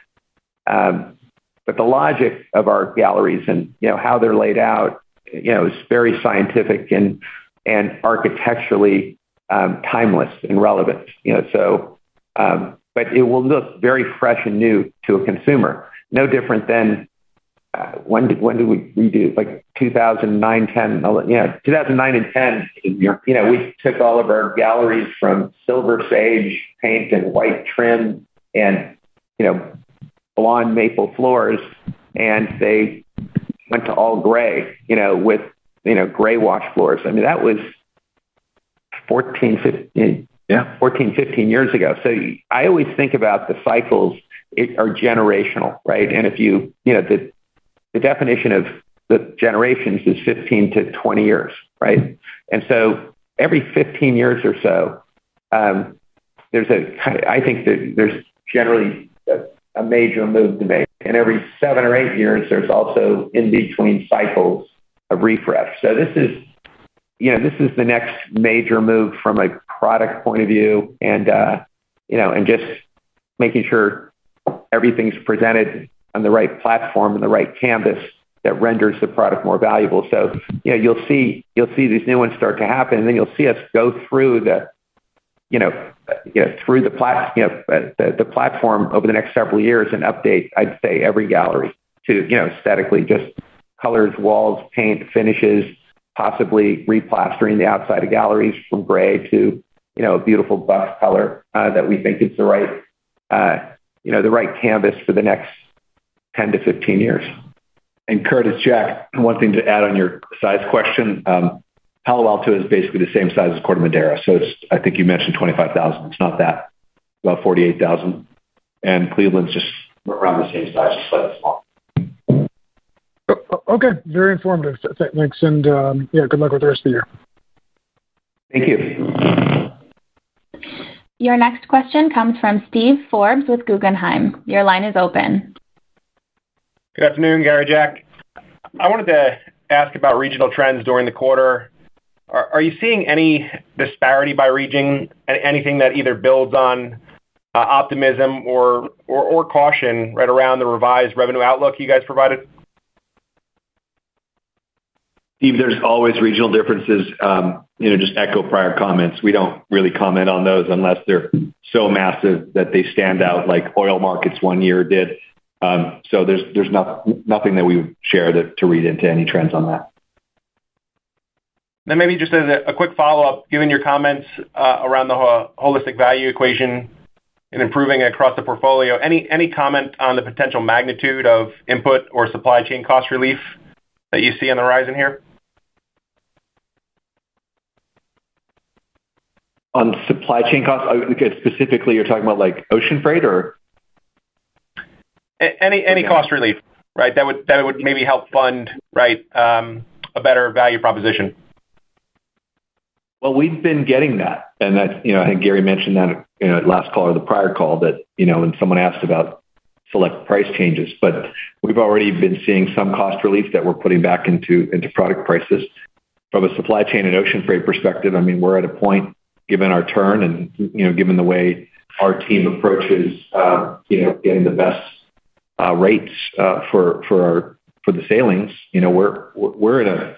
But the logic of our galleries and, how they're laid out, is very scientific and architecturally timeless and relevant, but it will look very fresh and new to a consumer. No different than when did we redo, like 2009, 10, 2009 and 10, we took all of our galleries from silver sage paint and white trim and, blonde maple floors, and they went to all gray, with, gray wash floors. I mean, that was 14, 15 years ago. So I always think about the cycles are generational, right? And if the definition of the generations is 15 to 20 years, right? And so every 15 years or so, I think that there's generally a major move to make. And every 7 or 8 years, there's also in between cycles of refresh. So this is the next major move from a product point of view, and just making sure everything's presented on the right platform and the right canvas that renders the product more valuable. So, you'll see these new ones start to happen, and then you'll see us go through the platform over the next several years and update, I'd say, every gallery to, aesthetically, just colors, walls, paint, finishes, possibly replastering the outside of galleries from gray to, a beautiful buff color that we think is the right canvas for the next 10 to 15 years. And Curtis, Jack, one thing to add on your size question. Palo Alto is basically the same size as Corte Madera. So I think you mentioned 25,000. It's not that, about 48,000. And Cleveland's just around the same size, just slightly smaller. Okay, very informative. Thanks, and good luck with the rest of the year. Thank you. Your next question comes from Steve Forbes with Guggenheim. Your line is open. Good afternoon, Gary, Jack. I wanted to ask about regional trends during the quarter. Are you seeing any disparity by region, anything that either builds on optimism or caution right around the revised revenue outlook you guys provided? Steve, there's always regional differences. Just echo prior comments. We don't really comment on those unless they're so massive that they stand out like oil markets one year did. So there's nothing that we would share to read into any trends on that. Then maybe just as a quick follow-up, given your comments around the holistic value equation and improving across the portfolio, any comment on the potential magnitude of input or supply chain cost relief that you see on the horizon here? On supply chain costs, specifically, you're talking about like ocean freight or? Any cost relief, right? That would maybe help fund, right, a better value proposition. Well, we've been getting that, and that's, I think Gary mentioned that, last call or the prior call that, when someone asked about select price changes, but we've already been seeing some cost relief that we're putting back into product prices. From a supply chain and ocean freight perspective, I mean, we're at a point, given our turn and, given the way our team approaches, getting the best rates for the sailings, we're in a,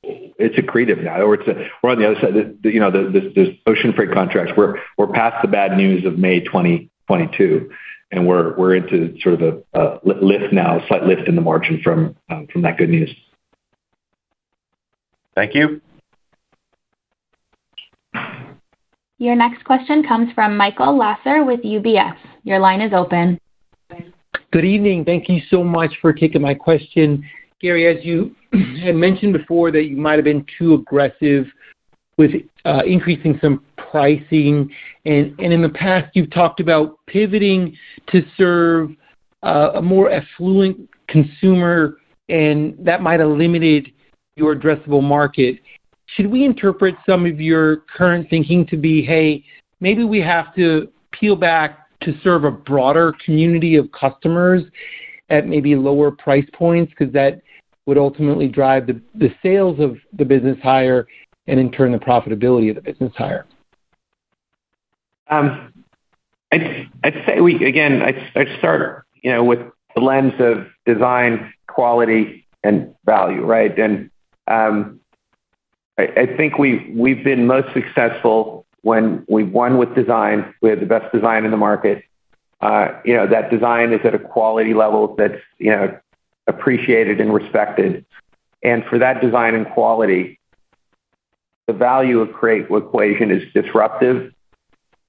it's accretive now, or we're on the other side. This ocean freight contracts. We're past the bad news of May 2022, and we're into sort of a lift now, a slight lift in the margin from that good news. Thank you. Your next question comes from Michael Lasser with UBS. Your line is open. Good evening. Thank you so much for taking my question. Gary, as you had mentioned before that you might have been too aggressive with increasing some pricing. And in the past, you've talked about pivoting to serve a more affluent consumer, and that might have limited your addressable market. Should we interpret some of your current thinking to be, hey, maybe we have to peel back to serve a broader community of customers at maybe lower price points, because that would ultimately drive the sales of the business higher and in turn the profitability of the business higher? I'd say I'd start, with the lens of design, quality, and value, right? And I think we've been most successful when we've won with design. We have the best design in the market. That design is at a quality level that's, appreciated and respected. And for that design and quality, the value equation is disruptive,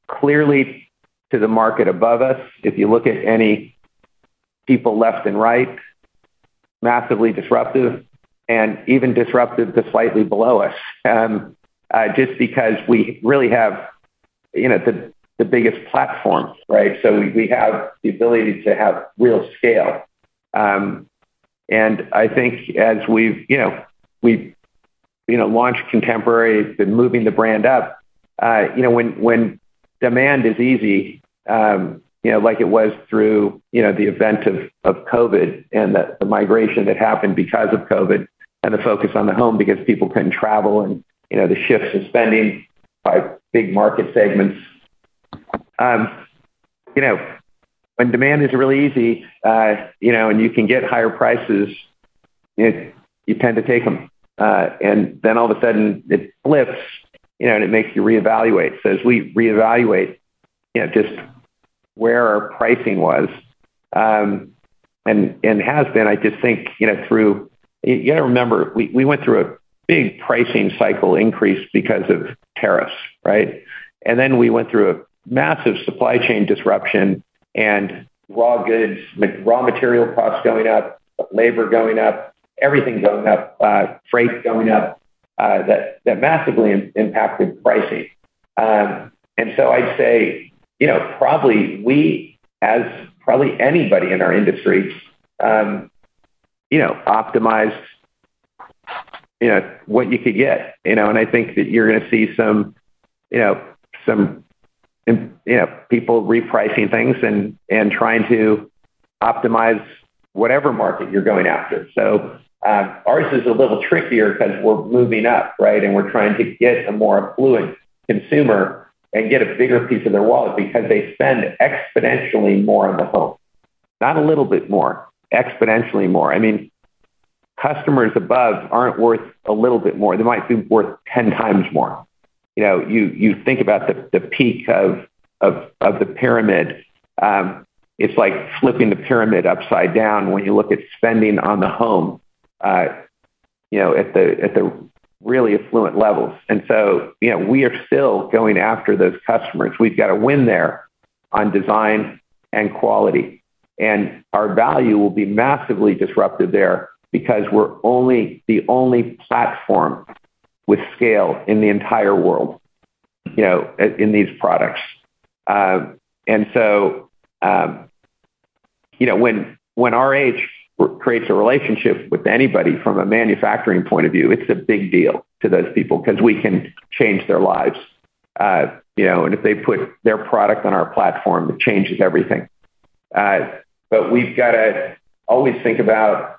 clearly to the market above us. If you look at any people left and right, massively disruptive, and even disruptive to slightly below us, just because we really have, the biggest platform, right? So we have the ability to have real scale. And I think as we've launched Contemporary, been moving the brand up, when demand is easy, like it was through, the event of COVID and the migration that happened because of COVID and the focus on the home because people couldn't travel and, the shifts in spending by big market segments. When demand is really easy, and you can get higher prices, you tend to take them. And then all of a sudden it flips, and it makes you reevaluate. So as we reevaluate, just where our pricing was, and has been, I just think, you got to remember, we went through a big pricing cycle increase because of tariffs, right? And then we went through a massive supply chain disruption and raw material costs going up, labor going up, everything going up, freight going up, that massively impacted pricing. And so I'd say, probably we, as probably anybody in our industry, optimized, what you could get, and I think that you're going to see some people repricing things and trying to optimize whatever market you're going after. So ours is a little trickier because we're moving up, right? And we're trying to get a more affluent consumer and get a bigger piece of their wallet because they spend exponentially more on the home. Not a little bit more, exponentially more. I mean, customers above aren't worth a little bit more. They might be worth 10 times more. You think about the peak of the pyramid. It's like flipping the pyramid upside down when you look at spending on the home, at the really affluent levels. And so, we are still going after those customers. We've got to win there on design and quality. And our value will be massively disrupted there because we're the only platform with scale in the entire world, in these products. And so, when RH creates a relationship with anybody from a manufacturing point of view, it's a big deal to those people because we can change their lives. And if they put their product on our platform, it changes everything. But we've got to always think about,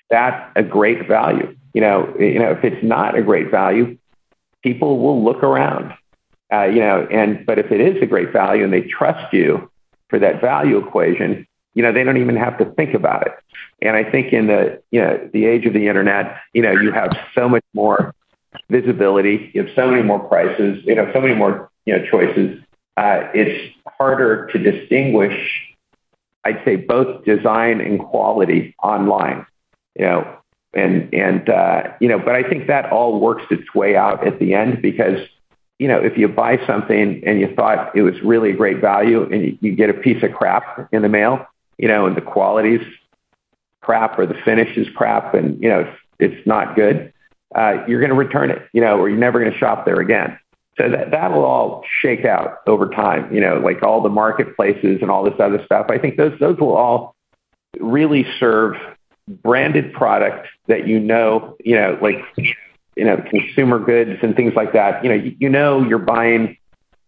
that's a great value. If it's not a great value, people will look around, but if it is a great value and they trust you for that value equation, they don't even have to think about it. And I think in the age of the internet, you have so much more visibility, you have so many more prices, so many more, choices. It's harder to distinguish, I'd say, both design and quality online, but I think that all works its way out at the end because, if you buy something and you thought it was really great value and you get a piece of crap in the mail, and the quality's crap or the finish is crap and, it's not good, you're going to return it, or you're never going to shop there again. So that will all shake out over time, like all the marketplaces and all this other stuff. I think those will all really serve branded product that like consumer goods and things like that. You're buying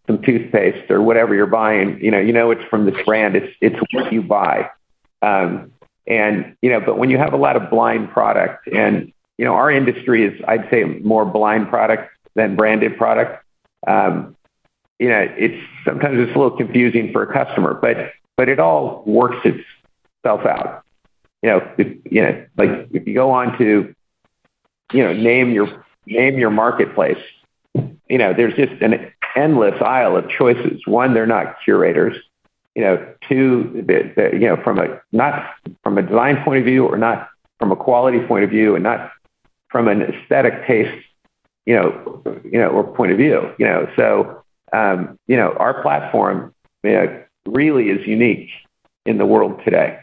some toothpaste or whatever you're buying. It's from this brand. It's what you buy. But when you have a lot of blind product, and our industry is, I'd say, more blind product than branded product. It's sometimes it's a little confusing for a customer, but it all works itself out. Like if you go on to, name your marketplace, there's just an endless aisle of choices. One, they're not curators. Two, not from a design point of view, or not from a quality point of view, and not from an aesthetic taste, or point of view. So, our platform really is unique in the world today.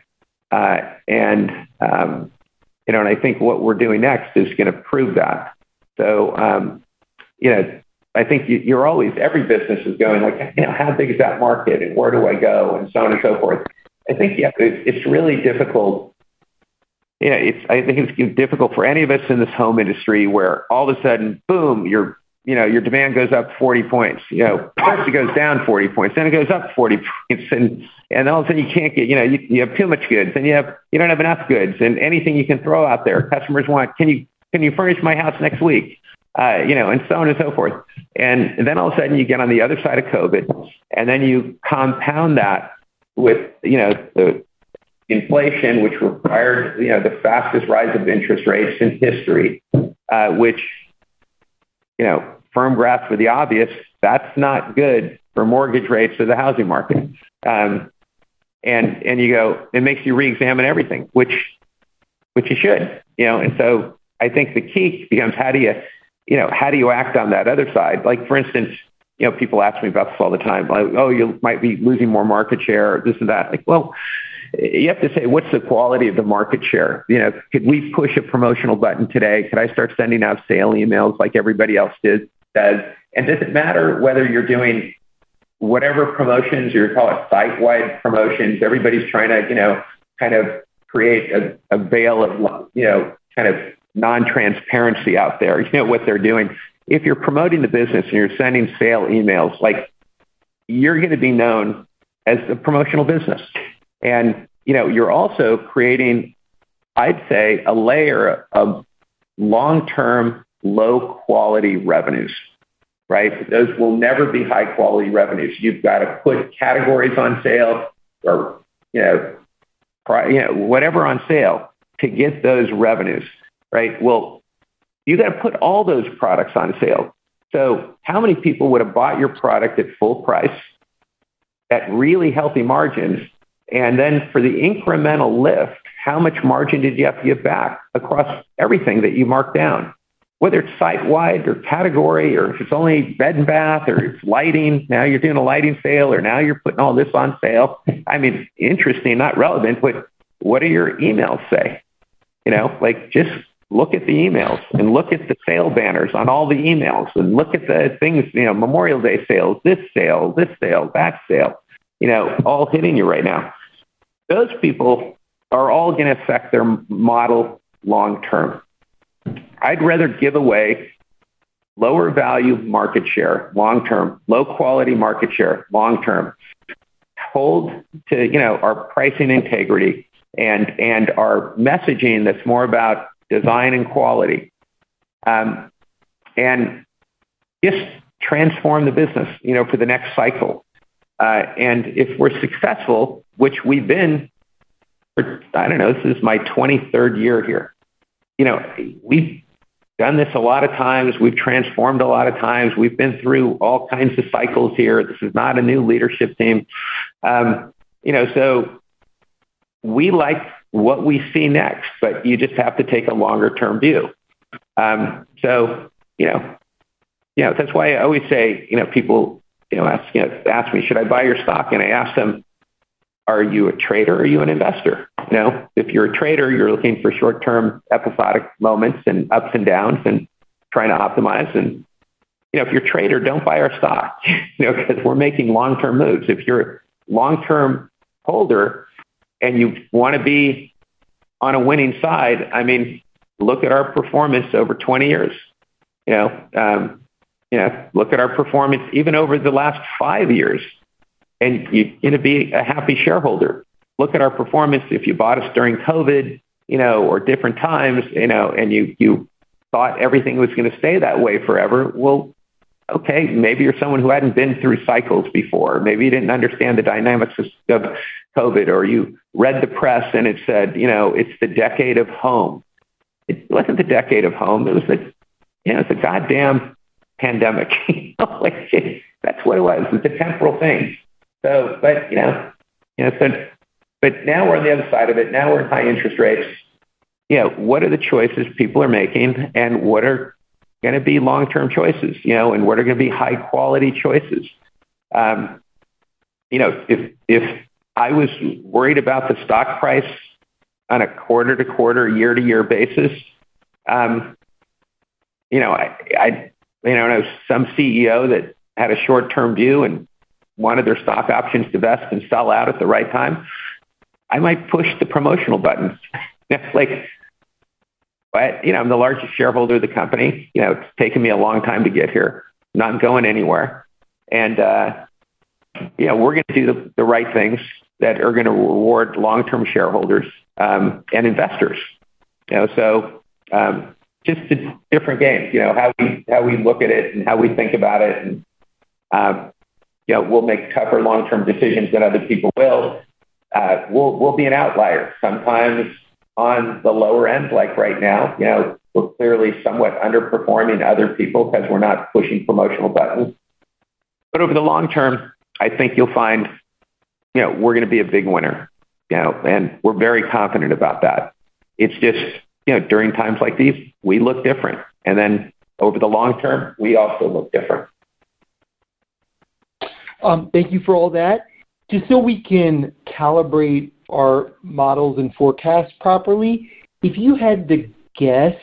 And I think what we're doing next is going to prove that. So, I think you're always, every business is going like, how big is that market and where do I go and so on and so forth. I think, it's really difficult. I think it's difficult for any of us in this home industry where all of a sudden, boom, your demand goes up 40 points. First it goes down 40 points, then it goes up 40 points, and all of a sudden you can't get, you have too much goods, and you don't have enough goods, and anything you can throw out there, customers want, can you furnish my house next week? And so on and so forth. And then all of a sudden you get on the other side of COVID, and then you compound that with, the inflation, which required, the fastest rise of interest rates in history, which, firm grasp for the obvious, that's not good for mortgage rates or the housing market. And you go, it makes you re-examine everything, which you should, and so I think the key becomes how do you act on that other side? Like, for instance, people ask me about this all the time, like, oh, you might be losing more market share, or this and that. Like, well, you have to say, what's the quality of the market share? Could we push a promotional button today? Could I start sending out sale emails like everybody else does? And does it matter whether you're doing whatever promotions, or you call it site-wide promotions? Everybody's trying to, kind of create a veil of, kind of non-transparency out there, what they're doing. If you're promoting the business and you're sending sale emails, like, you're going to be known as a promotional business. And, you're also creating, I'd say, a layer of long-term, low-quality revenues, right? Those will never be high-quality revenues. You've got to put categories on sale, or, whatever on sale to get those revenues, right? Well, you got to put all those products on sale. So how many people would have bought your product at full price at really healthy margins? And then for the incremental lift, how much margin did you have to give back across everything that you marked down? Whether it's site-wide or category, or if it's only bed and bath, or it's lighting, now you're doing a lighting sale, or now you're putting all this on sale. I mean, interesting, not relevant, but what do your emails say? Like, just look at the emails and look at the sale banners on all the emails, and look at the things, Memorial Day sales, that sale, all hitting you right now. Those people are all going to affect their model long term. I'd rather give away lower value market share long term, low quality market share long term, hold to our pricing integrity and our messaging that's more about design and quality, and just transform the business, for the next cycle. And if we're successful, which we've been for, this is my 23rd year here. We've done this a lot of times. We've transformed a lot of times. We've been through all kinds of cycles here. This is not a new leadership team. So we like what we see next, but you just have to take a longer term view. So, that's why I always say, people, ask me, should I buy your stock? And I ask them, are you a trader or are you an investor? If you're a trader, you're looking for short-term episodic moments and ups and downs and trying to optimize. And, if you're a trader, don't buy our stock, because we're making long-term moves. If you're a long-term holder and you want to be on a winning side, look at our performance over 20 years. Look at our performance even over the last 5 years, and you're going to be a happy shareholder. Look at our performance if you bought us during COVID, or different times, and you thought everything was going to stay that way forever. Well, okay, maybe you're someone who hadn't been through cycles before. Maybe you didn't understand the dynamics of COVID, or you read the press and it said, it's the decade of home. It wasn't the decade of home. It was it's a goddamn pandemic. That's what it was. It's a temporal thing. So, but now we're on the other side of it. Now we're in high interest rates. What are the choices people are making, and what are going to be long-term choices, and what are going to be high-quality choices? If I was worried about the stock price on a quarter-to-quarter, year-to-year basis, I know some CEO that had a short-term view and wanted their stock options to vest and sell out at the right time, I might push the promotional buttons. But, I'm the largest shareholder of the company. It's taken me a long time to get here. I'm not going anywhere. And, we're going to do the right things that are going to reward long-term shareholders and investors. So just a different game, how we look at it and how we think about it. And, we'll make tougher long-term decisions than other people will. We'll be an outlier sometimes on the lower end, like right now. We're clearly somewhat underperforming other people because we're not pushing promotional buttons. But over the long term, I think you'll find, we're going to be a big winner, and we're very confident about that. It's just, during times like these, we look different. And then over the long term, we also look different. Thank you for all that. Just so we can calibrate our models and forecasts properly, if you had to guess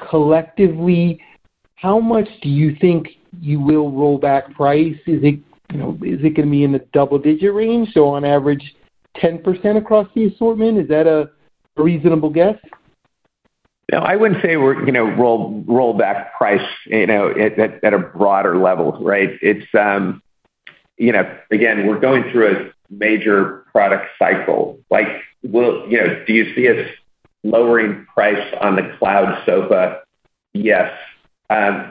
collectively, how much do you think you will roll back price? Is it going to be in the double-digit range? So on average, 10% across the assortment? Is that a reasonable guess? No, I wouldn't say we're going to roll back price, at a broader level, right? It's, again, we're going through a major product cycle. Do you see us lowering price on the cloud sofa? Yes.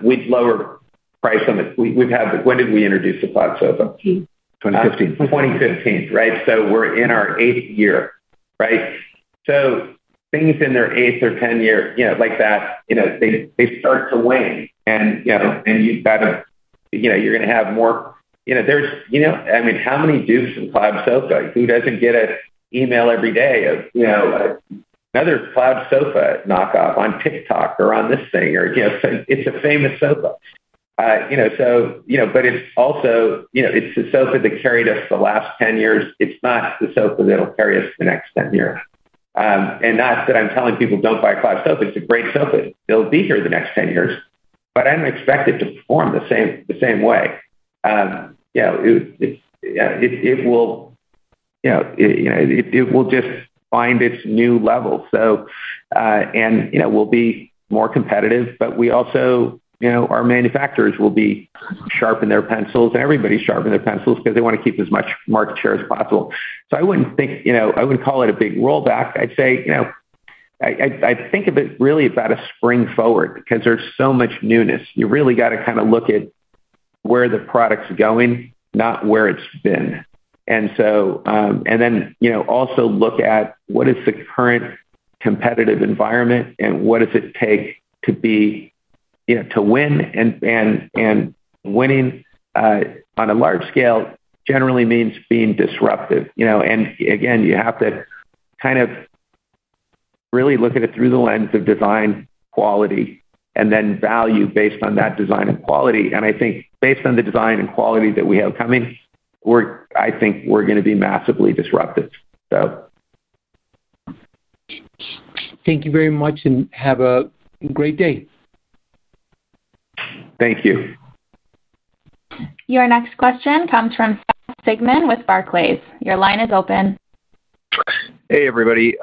We'd lower price on when did we introduce the cloud sofa? 2015. 2015, right? So we're in our 8th year, right? So things in their 8th or 10th year, like that, they start to wane, and you've got to, you're going to have more. How many dupes in cloud sofa? Who doesn't get an email every day of, another cloud sofa knockoff on TikTok or on this thing, or, it's a famous sofa. But it's also, it's the sofa that carried us the last 10 years. It's not the sofa that'll carry us the next 10 years. And not that I'm telling people don't buy a cloud sofa. It's a great sofa. It'll be here the next 10 years, but I don't expect it to perform the same way. It will just find its new level. So, we'll be more competitive, but we also, our manufacturers will be sharpen their pencils, and everybody's sharpen their pencils because they want to keep as much market share as possible. So I wouldn't think, I wouldn't call it a big rollback. I'd say, I think of it really about a spring forward, because there's so much newness. You really got to kind of look at where the product's going, not where it's been. And so, and then, also look at what is the current competitive environment, and what does it take to be, to win, and winning on a large scale generally means being disruptive, and again, you have to kind of really look at it through the lens of design, quality, and then value based on that design and quality. And I think based on the design and quality that we have coming, I think we're going to be massively disruptive. So. Thank you very much and have a great day. Thank you. Your next question comes from Seth Sigman with Barclays. Your line is open. Hey, everybody.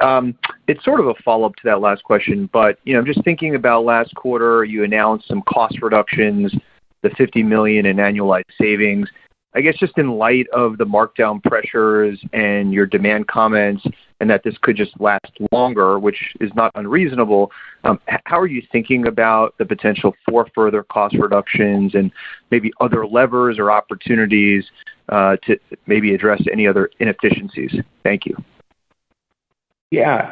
It's sort of a follow-up to that last question, but just thinking about last quarter, you announced some cost reductions, the $50 million in annualized savings. I guess just in light of the markdown pressures and your demand comments and that this could just last longer, which is not unreasonable, how are you thinking about the potential for further cost reductions and maybe other levers or opportunities to maybe address any other inefficiencies? Thank you. Yeah,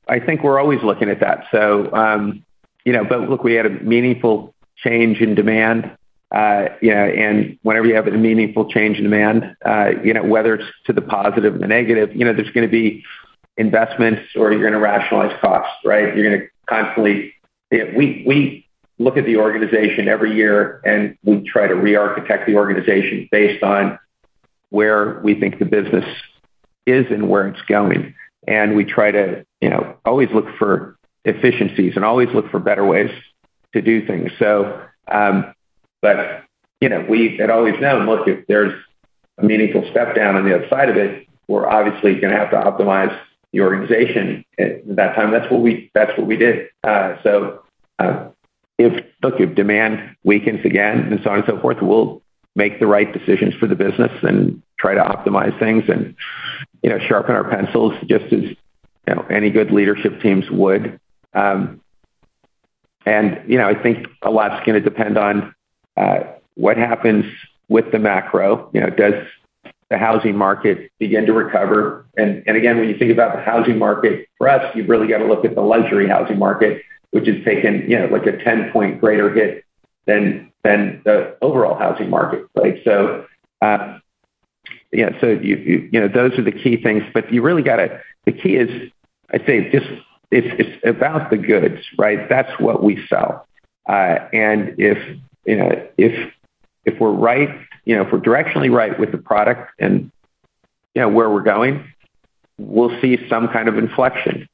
I think we're always looking at that. So, but look, we had a meaningful change in demand. And whenever you have a meaningful change in demand, whether it's to the positive or the negative, there's going to be investments or you're going to rationalize costs, right? You're going to constantly, we look at the organization every year and we try to re-architect the organization based on where we think the business is and where it's going. And we try to, always look for efficiencies and always look for better ways to do things. So, but, we had always known, look, if there's a meaningful step down on the other side of it, we're obviously going to have to optimize the organization. At that time, that's what we did. If demand weakens again and so on and so forth, we'll make the right decisions for the business and try to optimize things and, sharpen our pencils just as, any good leadership teams would. And, I think a lot's going to depend on what happens with the macro. Does the housing market begin to recover? And again, when you think about the housing market, for us, you've really got to look at the luxury housing market, which has taken, like a 10-point greater hit than the overall housing market, right? So, so those are the key things, but you really the key is, I'd say it's about the goods, right? That's what we sell. And if we're right, if we're directionally right with the product and, where we're going, we'll see some kind of inflection,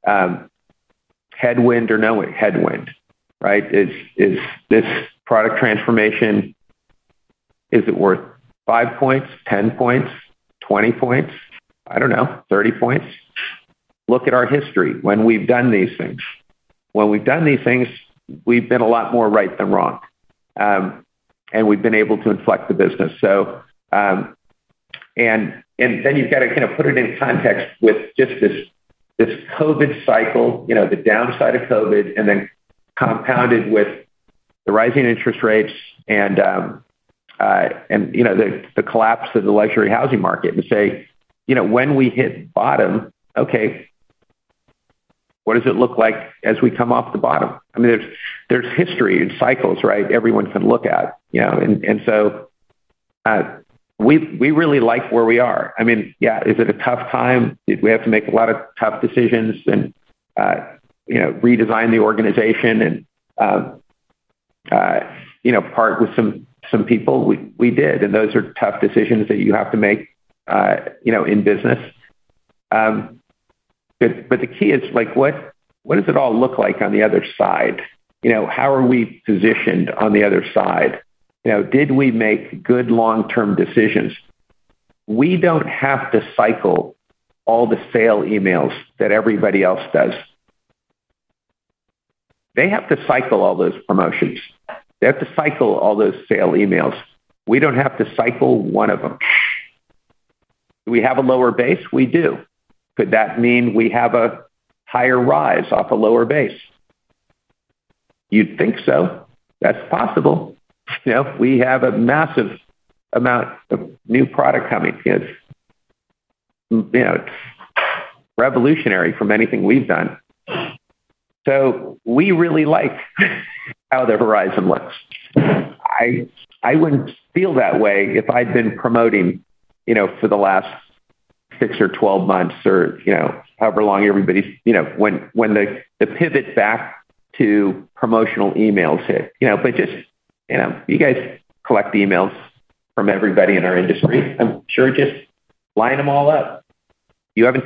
headwind or no headwind, right? Is this product transformation, is it worth 5 points, 10 points, 20 points? I don't know, 30 points. Look at our history when we've done these things. When we've done these things, we've been a lot more right than wrong. And we've been able to inflect the business. So, and then you've got to kind of put it in context with just this COVID cycle, the downside of COVID, and then compounded with the rising interest rates and the collapse of the luxury housing market, and say, when we hit bottom, okay, what does it look like as we come off the bottom? I mean, there's history and cycles, right? Everyone can look at, and so we really like where we are. I mean, yeah, is it a tough time? Did we have to make a lot of tough decisions and redesign the organization and part with some people? We did, and those are tough decisions that you have to make, in business. But the key is like, what does it all look like on the other side? How are we positioned on the other side? Did we make good long-term decisions? We don't have to cycle all the sale emails that everybody else does. They have to cycle all those promotions. They have to cycle all those sale emails. We don't have to cycle one of them. Do we have a lower base? We do. Could that mean we have a higher rise off a lower base? You'd think so. That's possible. We have a massive amount of new product coming. It's revolutionary from anything we've done. So we really like how the horizon looks. I wouldn't feel that way if I'd been promoting, for the last 6 or 12 months or, however long everybody's, when the pivot back to promotional emails hit, but just, you guys collect emails from everybody in our industry. I'm sure just line them all up. You haven't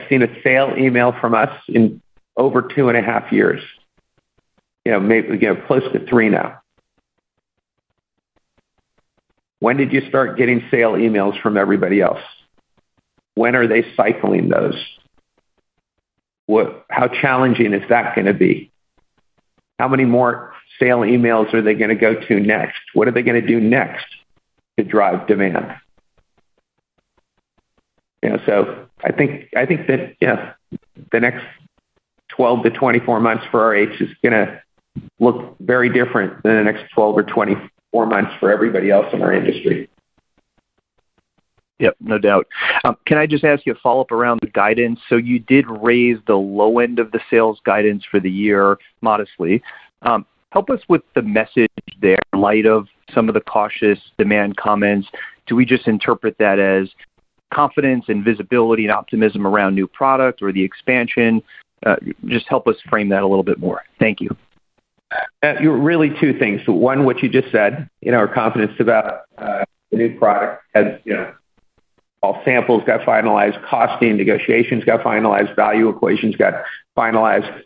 seen a sale email from us in over 2.5 years. Maybe close to 3 now. When did you start getting sale emails from everybody else? When are they cycling those? How challenging is that going to be? How many more sale emails are they going to go to next? What are they going to do next to drive demand? So I think that the next 12 to 24 months for RH is going to look very different than the next 12 or 24 months for everybody else in our industry. Yep, no doubt. Can I just ask you a follow-up around the guidance? So you did raise the low end of the sales guidance for the year modestly. Help us with the message there in light of some of the cautious demand comments. Do we just interpret that as confidence and visibility and optimism around new product or the expansion? Just help us frame that a little bit more. Thank you. Really two things. One, what you just said, our confidence about the new product has, all samples got finalized, costing negotiations got finalized, value equations got finalized,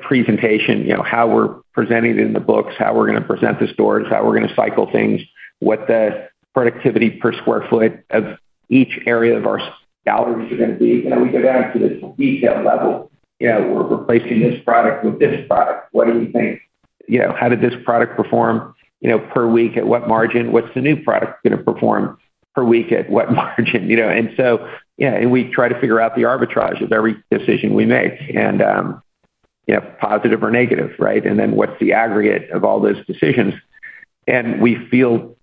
presentation, how we're presenting it in the books, how we're going to present the stores, how we're going to cycle things, what the productivity per square foot of each area of our galleries are going to be. We go down to the detail level. We're replacing this product with this product. What do you think? How did this product perform, per week at what margin? What's the new product going to perform per week at what margin? And so, and we try to figure out the arbitrage of every decision we make and, positive or negative, right? And then what's the aggregate of all those decisions? And we feel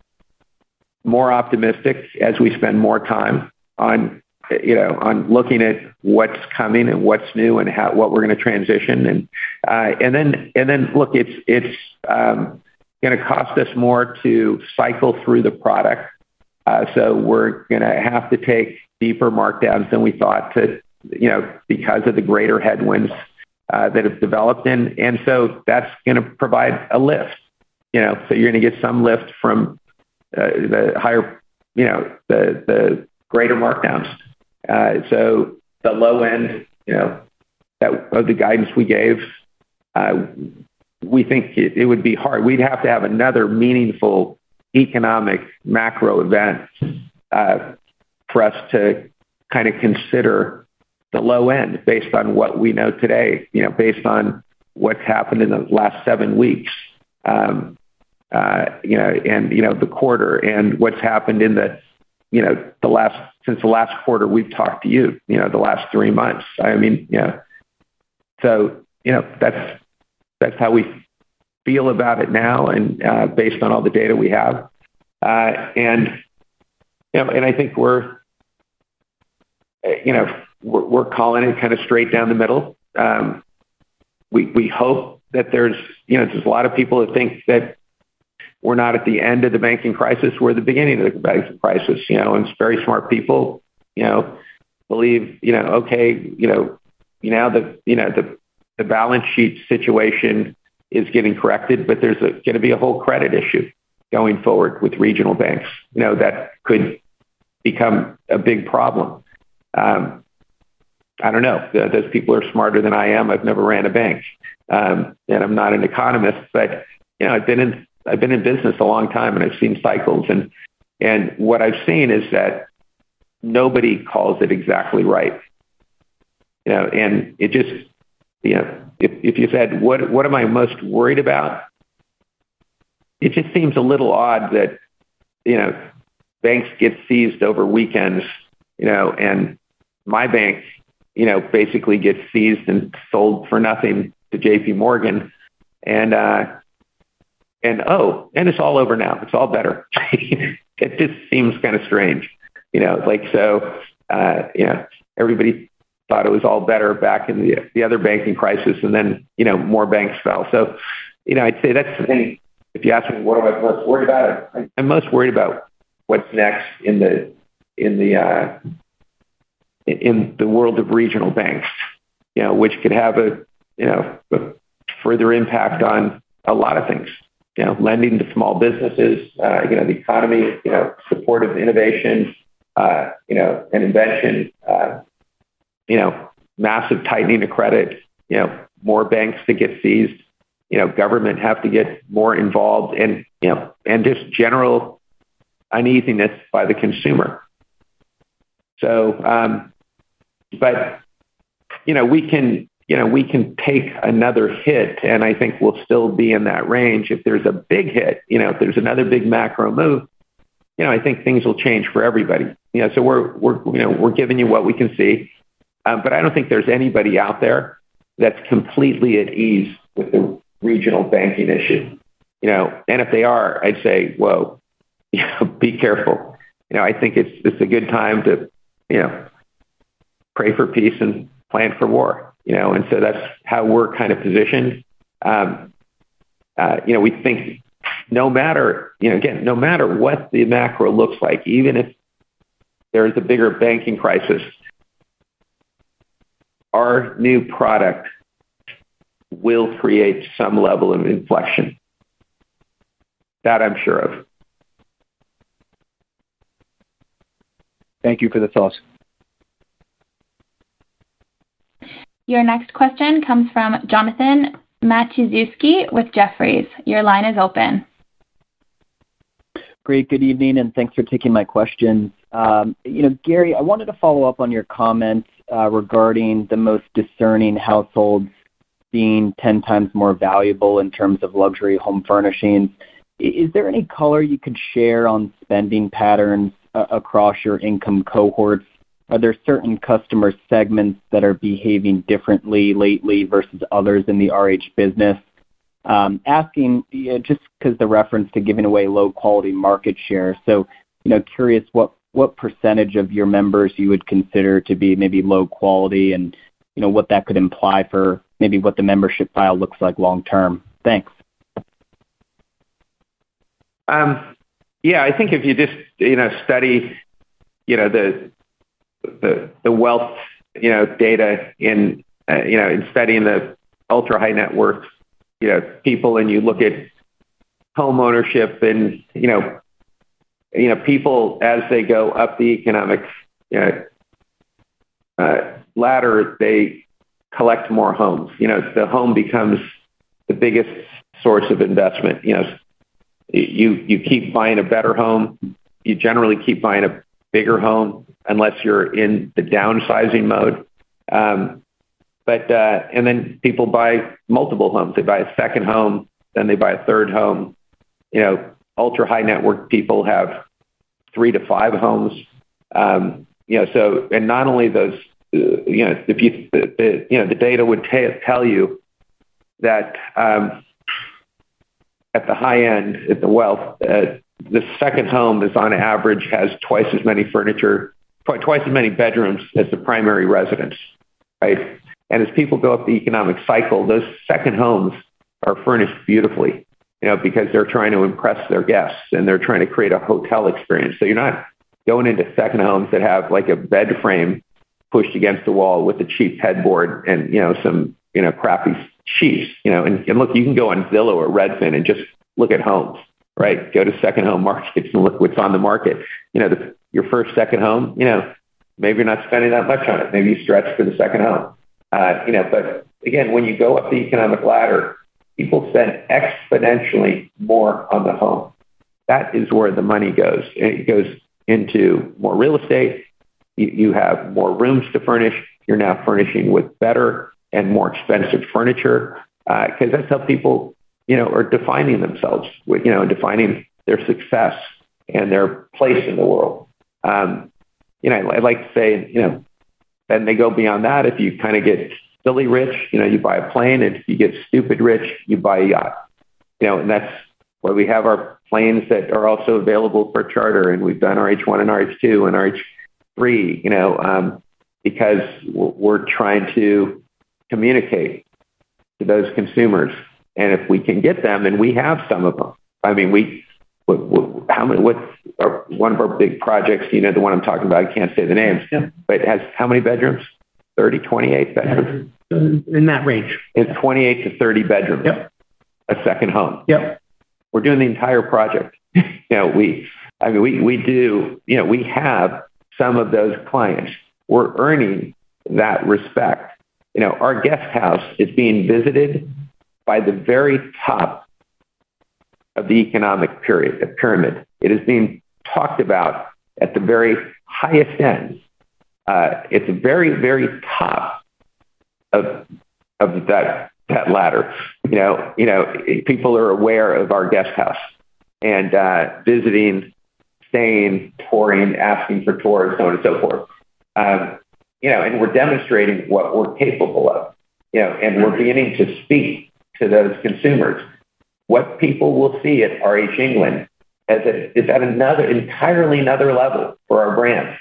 more optimistic as we spend more time on looking at what's coming and what's new and what we're going to transition. And then look, it's going to cost us more to cycle through the product. So we're going to have to take deeper markdowns than we thought because of the greater headwinds that have developed. And so that's going to provide a lift, so you're going to get some lift from the higher, the greater markdowns. So the low end, that of the guidance we gave, we think it would be hard. We'd have to have another meaningful economic macro event for us to kind of consider the low end based on what we know today, based on what's happened in the last 7 weeks, and the quarter and what's happened in since the last quarter we've talked to you, the last 3 months. So, that's how we feel about it now and based on all the data we have. And I think we're calling it kind of straight down the middle. We hope that there's a lot of people that think that we're not at the end of the banking crisis. We're at the beginning of the banking crisis, and it's very smart people, believe, now the balance sheet situation is getting corrected, but there's going to be a whole credit issue going forward with regional banks, that could become a big problem. I don't know. Those people are smarter than I am. I've never ran a bank, and I'm not an economist, but I've been in business a long time and I've seen cycles, and what I've seen is that nobody calls it exactly right. And it just, if you said, what am I most worried about? It just seems a little odd that, banks get seized over weekends, and my bank, basically gets seized and sold for nothing to JP Morgan. And it's all over now. It's all better. It just seems kind of strange, everybody thought it was all better back in the other banking crisis, and then, more banks fell. So, I'd say that's the thing. If you ask me, what am I most worried about? I'm most worried about what's next in the world of regional banks, which could have a further impact on a lot of things, lending to small businesses, the economy, support of innovation, an invention, massive tightening of credit, more banks to get seized, government have to get more involved, and just general uneasiness by the consumer. So, but we can take another hit, and I think we'll still be in that range. If there's a big hit, if there's another big macro move, I think things will change for everybody. So we're giving you what we can see, but I don't think there's anybody out there that's completely at ease with the regional banking issue. And if they are, I'd say, whoa, be careful. I think it's a good time to pray for peace and plan for war. And so that's how we're kind of positioned. We think no matter what the macro looks like, even if there's a bigger banking crisis, our new product will create some level of inflection. That I'm sure of. Thank you for the thoughts. Your next question comes from Jonathan Matuszewski with Jefferies. Your line is open. Great. Good evening, and thanks for taking my questions. Gary, I wanted to follow up on your comments regarding the most discerning households being 10 times more valuable in terms of luxury home furnishings. Is there any color you could share on spending patterns across your income cohorts? Are there certain customer segments that are behaving differently lately versus others in the RH business? Asking just because the reference to giving away low-quality market share. So, curious what percentage of your members you would consider to be maybe low quality, and what that could imply for maybe what the membership file looks like long term. Thanks. I think if you just study the wealth data in studying the ultra high net worth people, and you look at home ownership, and people as they go up the economic ladder, they collect more homes. The home becomes the biggest source of investment. You keep buying a better home. You generally keep buying a bigger home unless you're in the downsizing mode. And then people buy multiple homes. They buy a second home, then they buy a third home. Ultra high net worth people have 3 to 5 homes. So, and not only those, the data would tell you that at the high end, at the wealth, the second home is on average has twice as many bedrooms as the primary residence, right? And as people go up the economic cycle, those second homes are furnished beautifully, because they're trying to impress their guests and they're trying to create a hotel experience. So you're not going into second homes that have like a bed frame pushed against the wall with a cheap headboard and, some, crappy sheets, and look, you can go on Zillow or Redfin and just look at homes, right? Go to second home markets and look what's on the market. Your first second home, maybe you're not spending that much on it. Maybe you stretch for the second home. But again, when you go up the economic ladder, people spend exponentially more on the home. That is where the money goes. It goes into more real estate. You have more rooms to furnish. You're now furnishing with better and more expensive furniture, because that's how people, are defining themselves, defining their success and their place in the world. I'd like to say, then they go beyond that. If you kind of get silly rich, you buy a plane, and if you get stupid rich, you buy a yacht. And that's why we have our planes that are also available for charter, and we've done RH1 and RH2 and RH3, because we're trying to communicate to those consumers. And if we can get them, and we have some of them. I mean, what's one of our big projects, the one I'm talking about, I can't say the names, but it has how many bedrooms? 30, 28 bedrooms? In that range. It's 28 to 30 bedrooms. Yep. A second home. Yep. We're doing the entire project. We have some of those clients. We're earning that respect. Our guest house is being visited by the very top of the economic pyramid. It is being talked about at the very highest end. It's very, very top of that ladder. People are aware of our guest house and visiting, staying, touring, asking for tours, so on and so forth. And we're demonstrating what we're capable of. And we're beginning to speak to those consumers. What people will see at RH England is at entirely another level for our brand.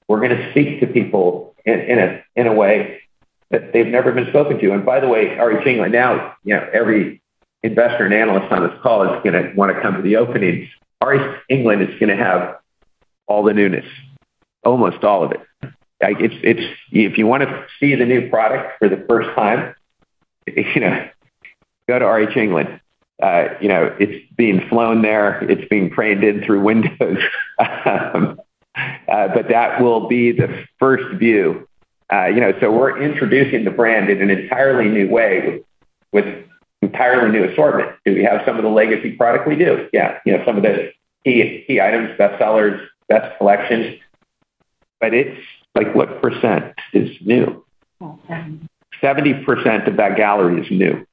We're going to speak to people in a way that they've never been spoken to. And by the way, RH England now, every investor and analyst on this call is going to want to come to the openings. RH England is going to have all the newness, almost all of it. It's if you want to see the new product for the first time, go to RH England. It's being flown there. It's being craned in through windows. But that will be the first view. So we're introducing the brand in an entirely new way with entirely new assortment. Do we have some of the legacy product? We do. Yeah. Some of the key items, best sellers, best collections. But it's like, what percent is new? 70% of that gallery is new.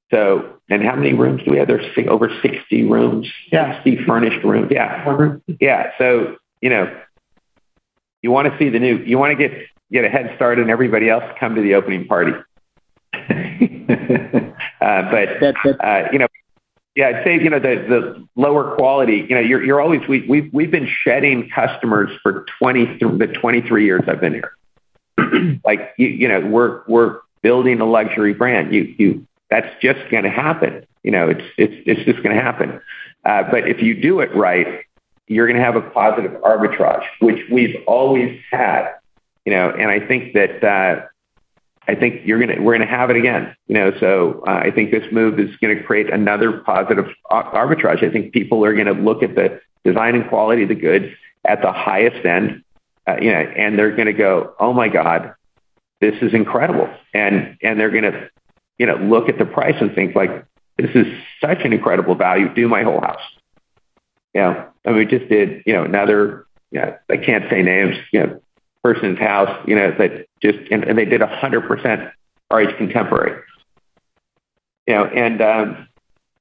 So, and how many rooms do we have? There's over 60 rooms, 60 furnished rooms. Yeah. Yeah. So, you want to see the new, you want to get a head start and everybody else come to the opening party. I'd say, the lower quality, you're always, we've been shedding customers for the 23 years I've been here. Like, we're building a luxury brand. That's just going to happen. It's just going to happen. But if you do it right, you're going to have a positive arbitrage, which we've always had, and I think that, we're going to have it again, so I think this move is going to create another positive arbitrage. I think people are going to look at the design and quality of the goods at the highest end, and they're going to go, oh my God, this is incredible. And they're going to, look at the price and think like, this is such an incredible value. Do my whole house. We just did, another, I can't say names, person's house, that just, and they did 100% RH contemporary, where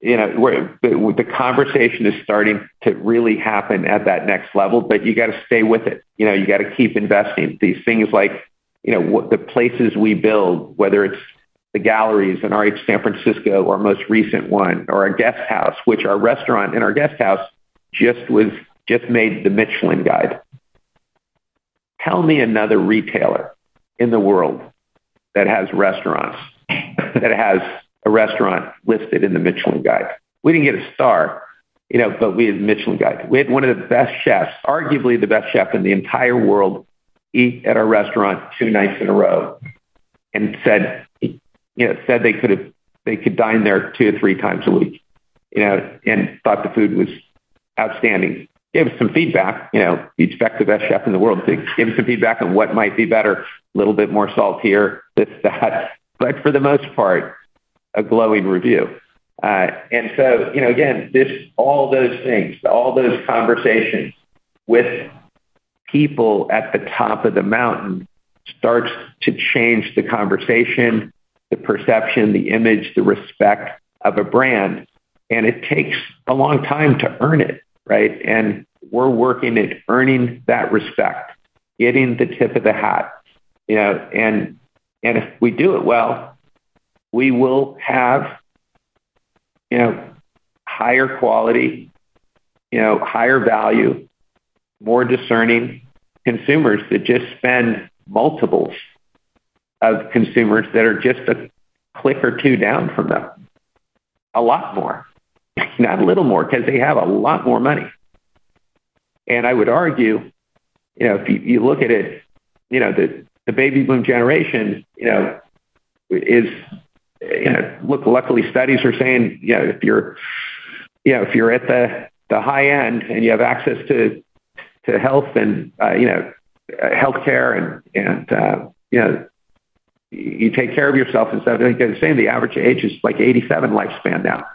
the conversation is starting to really happen at that next level, but you got to stay with it. You got to keep investing. These things like, what the places we build, whether it's the galleries in RH San Francisco, our most recent one, or our guest house, which our restaurant in our guest house just made the Michelin Guide. Tell me another retailer in the world that has restaurants, that has a restaurant listed in the Michelin Guide. We didn't get a star, but we had the Michelin Guide. We had one of the best chefs, arguably the best chef in the entire world, eat at our restaurant 2 nights in a row, and said they could dine there 2 or 3 times a week, and thought the food was outstanding. Gave us some feedback. You expect the best chef in the world to give us some feedback on what might be better. A little bit more salt here, this, that. But for the most part, a glowing review. And so, again, all those things, all those conversations with people at the top of the mountain starts to change the conversation, the perception, the image, the respect of a brand. And it takes a long time to earn it. Right. And we're working at earning that respect, getting the tip of the hat, and if we do it well, we will have, higher quality, higher value, more discerning consumers that just spend multiples of consumers that are just a click or two down from them. A lot more. Not a little more, because they have a lot more money. And I would argue, if you look at it, the baby boom generation, luckily studies are saying, if you're at the high end and you have access to to health and healthcare and you take care of yourself and stuff. Like I was saying, the average age is like 87 lifespan now,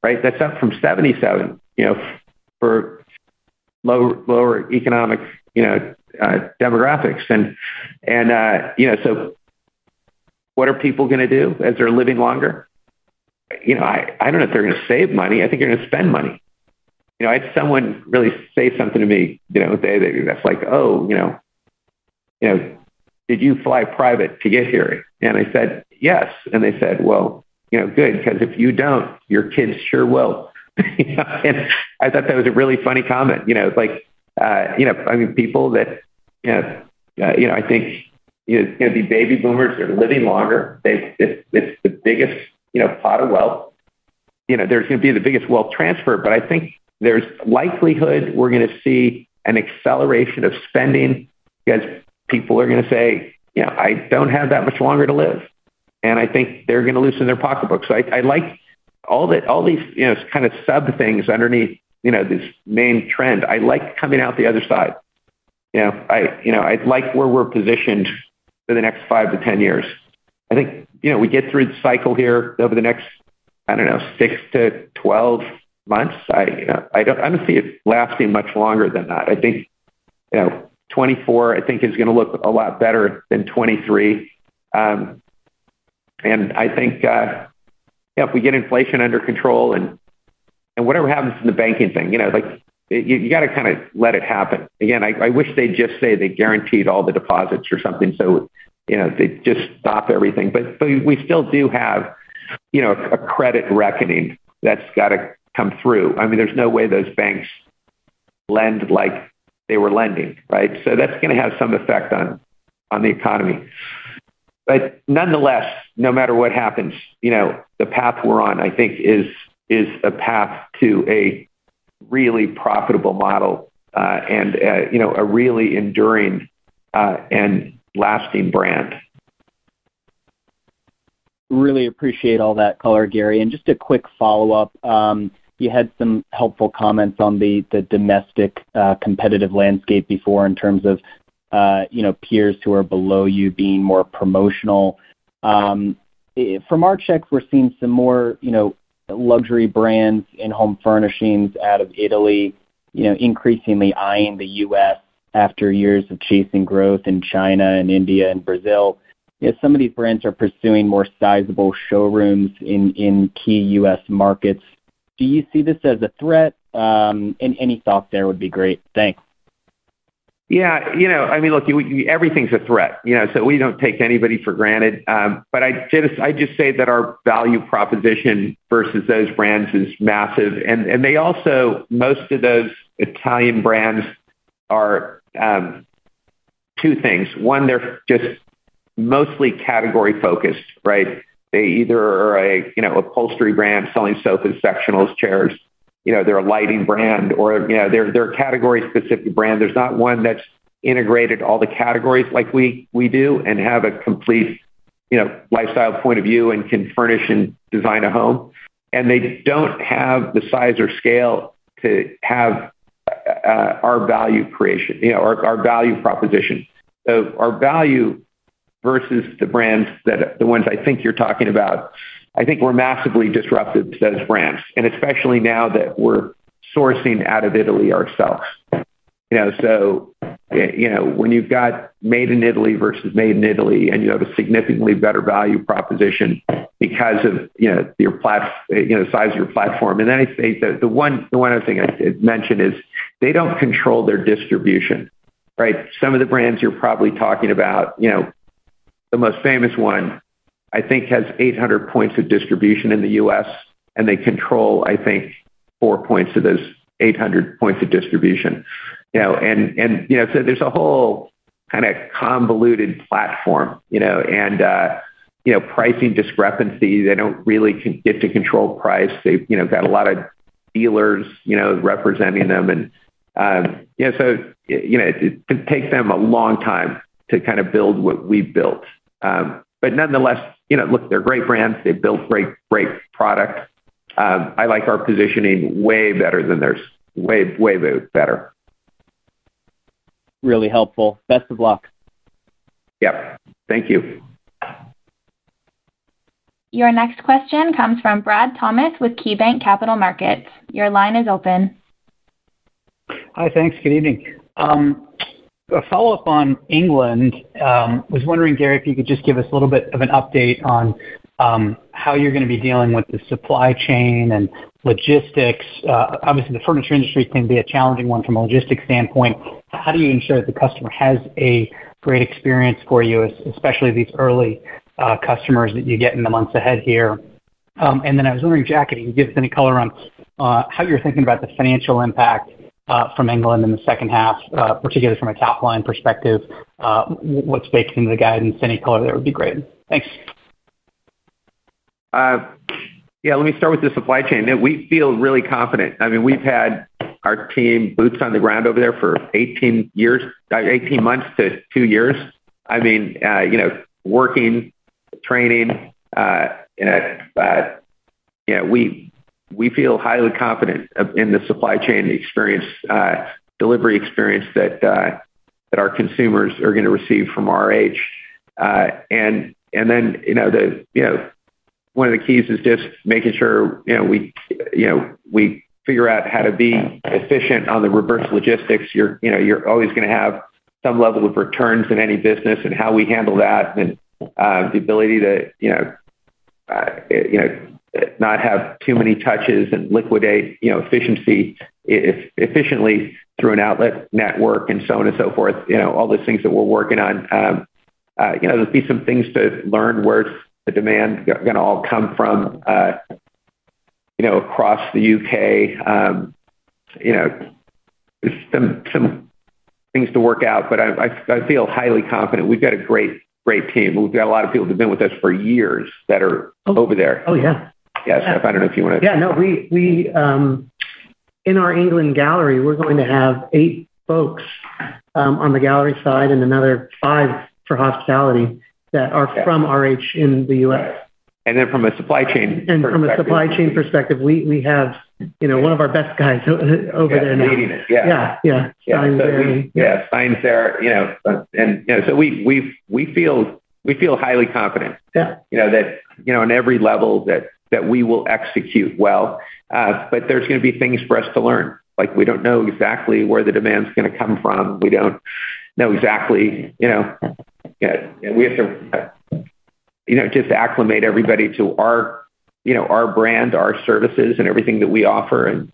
right? That's up from 77, for lower economic, demographics. So what are people going to do as they're living longer? I don't know if they're going to save money. I think they're going to spend money. I had someone really say something to me, that's like, did you fly private to get here? And I said, yes. And they said, well, good, because if you don't, your kids sure will. And I thought that was a really funny comment. People that, I think it's going to be baby boomers. They're living longer. It's the biggest, pot of wealth. There's going to be the biggest wealth transfer, but I think there's likelihood we're going to see an acceleration of spending because people are going to say, I don't have that much longer to live. And I think they're going to loosen their pocketbooks. So I like all these, kind of sub things underneath, this main trend. I like coming out the other side. I like where we're positioned for the next 5 to 10 years. I think, we get through the cycle here over the next, 6 to 12 months. I don't see it lasting much longer than that. I think, 24, I think, is going to look a lot better than 23. And I think, if we get inflation under control and whatever happens in the banking thing, you got to kind of let it happen. Again, I wish they'd just say they guaranteed all the deposits or something. So, they just stop everything. But we still do have, a credit reckoning that's got to come through. I mean, there's no way those banks lend like they were lending, right? So that's going to have some effect on the economy. But nonetheless, no matter what happens, the path we're on, I think, is a path to a really profitable model and a really enduring and lasting brand. Really appreciate all that color, Gary. And just a quick follow-up. You had some helpful comments on the domestic competitive landscape before in terms of peers who are below you being more promotional. From our checks, we're seeing some more, luxury brands in home furnishings out of Italy, increasingly eyeing the U.S. after years of chasing growth in China and India and Brazil. Some of these brands are pursuing more sizable showrooms in key U.S. markets. Do you see this as a threat? And any thoughts there would be great. Thanks. Yeah, look, everything's a threat, so we don't take anybody for granted. But I just say that our value proposition versus those brands is massive. And they also, most of those Italian brands are two things. One, they're just mostly category focused, right? They either are a, upholstery brand selling sofas, sectionals, chairs. They're a lighting brand, or, they're a category specific brand. There's not one that's integrated all the categories like we do and have a complete, lifestyle point of view and can furnish and design a home. And they don't have the size or scale to have our value creation, or our value proposition. So our value versus the brands the ones I think you're talking about, I think we're massively disruptive to those brands. And especially now that we're sourcing out of Italy ourselves. When you've got made in Italy versus made in Italy, and you have a significantly better value proposition because of, your size of your platform. And then I say that the one other thing I mentioned is they don't control their distribution, right? Some of the brands you're probably talking about, the most famous one, I think, has 800 points of distribution in the U.S., and they control, I think, 4 points of those 800 points of distribution. So there's a whole kind of convoluted platform, and pricing discrepancy. They don't really get to control price. They've, got a lot of dealers, representing them, and it can take them a long time to kind of build what we've built. But nonetheless, look, they're great brands. They build great product. I like our positioning way better than theirs. Way better. really helpful. Best of luck. Yep. Thank you. Your next question comes from Brad Thomas with KeyBanc Capital Markets. Your line is open. Hi, thanks. Good evening. A follow-up on England. Was wondering, Gary, if you could just give us a little bit of an update on how you're going to be dealing with the supply chain and logistics. Obviously, the furniture industry can be a challenging one from a logistics standpoint. How do you ensure that the customer has a great experience for you, especially these early customers that you get in the months ahead here? And then I was wondering, Jack, if you could give us any color on how you're thinking about the financial impact from England in the second half, particularly from a top-line perspective. What's baked into the guidance? Any color there would be great. Thanks. Yeah, let me start with the supply chain. We feel really confident. I mean, we've had our team boots on the ground over there for 18 months to 2 years. I mean, working, training, we feel highly confident in the supply chain experience, delivery experience that our consumers are going to receive from RH. And then, one of the keys is just making sure, we figure out how to be efficient on the reverse logistics. You're always going to have some level of returns in any business, and how we handle that, and the ability to, not have too many touches and liquidate, efficiently through an outlet network and so on and so forth. All those things that we're working on. There'll be some things to learn where the demand going to all come from, across the UK. Some things to work out, but I feel highly confident. We've got a great team. We've got a lot of people who've been with us for years that are over there. Oh, yeah. Yes, Steph, I don't know if you want to. Yeah, no, we in our England gallery, we're going to have 8 folks on the gallery side and another 5 for hospitality that are from RH in the U.S. And then from a supply chain perspective, we have, one of our best guys over there now. Leading it. Yeah. Stein's there, so we feel highly confident. Yeah. That, on every level that we will execute well. But there's going to be things for us to learn. Like, we don't know exactly where the demand's going to come from. We don't know exactly, we have to, just acclimate everybody to our brand, our services, and everything that we offer. And,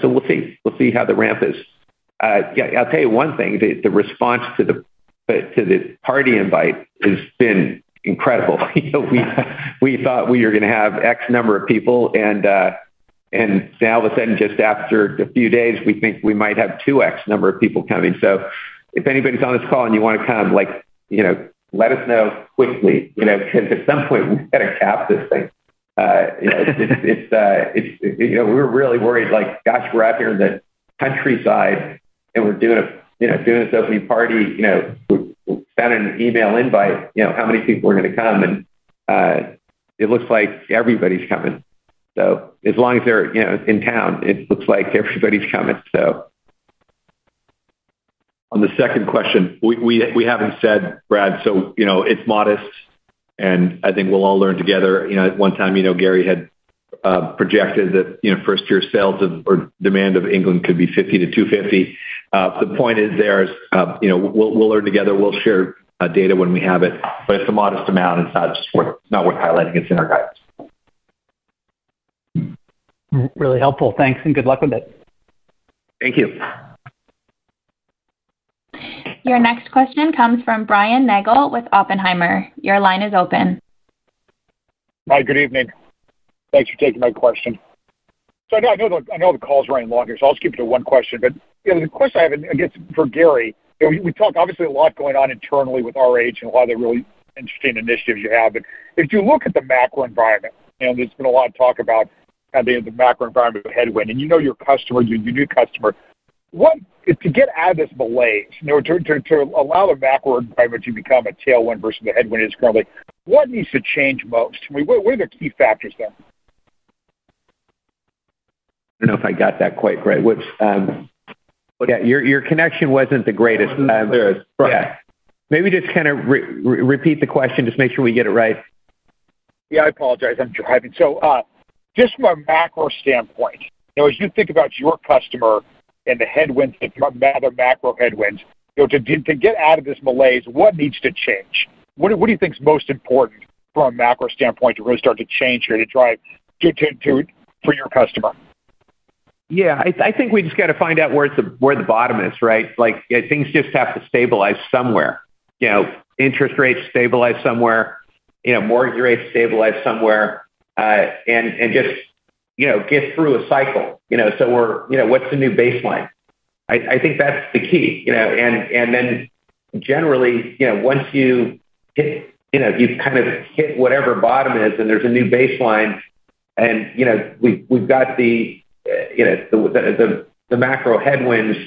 so we'll see how the ramp is. I'll tell you one thing, the response to the party invite has been incredible. We thought we were going to have X number of people, and now all of a sudden, just after a few days, we think we might have 2X number of people coming. So if anybody's on this call and you want to come, let us know quickly, because at some point we've got to cap this thing. We're really worried, gosh, we're out here in the countryside and we're doing this opening party, we sent an email invite, how many people are going to come, and it looks like everybody's coming. So as long as they're, in town, it looks like everybody's coming. So on the second question, we haven't said, Brad, so, it's modest, and I think we'll all learn together. At one time, Gary had projected that, first year sales or demand of England could be 50 to 250. The point is we'll learn together. We'll share data when we have it, but it's a modest amount. It's not worth highlighting. It's in our guidance. Really helpful. Thanks, and good luck with it. Thank you. Your next question comes from Brian Nagel with Oppenheimer. Your line is open. Hi, good evening. Thanks for taking my question. So I know the call's running long here, so I'll just keep it to one question. But the question I have, I guess, for Gary, we talk obviously a lot going on internally with RH and a lot of the really interesting initiatives you have. But if you look at the macro environment, there's been a lot of talk about the macro environment headwind, and your customer, your new customer, what to get out of this malaise, to allow the macro environment to become a tailwind versus the headwind is currently, what needs to change most? I mean, what are the key factors there? I don't know if I got that quite right. What's Yeah, your connection wasn't the greatest. Yeah. Maybe just kind of repeat the question, just make sure we get it right. Yeah, I apologize. I'm driving. So just from a macro standpoint, as you think about your customer and the headwinds, the other macro headwinds, to get out of this malaise, what needs to change? What do you think is most important from a macro standpoint to really start to change here to drive for your customer? Yeah, I think we just got to find out where the bottom is, right? Like things just have to stabilize somewhere. Interest rates stabilize somewhere. Mortgage rates stabilize somewhere, and just get through a cycle. So we're what's the new baseline? I think that's the key. And then generally, once you hit, you kind of hit whatever bottom is, and there's a new baseline, and we've got the macro headwinds,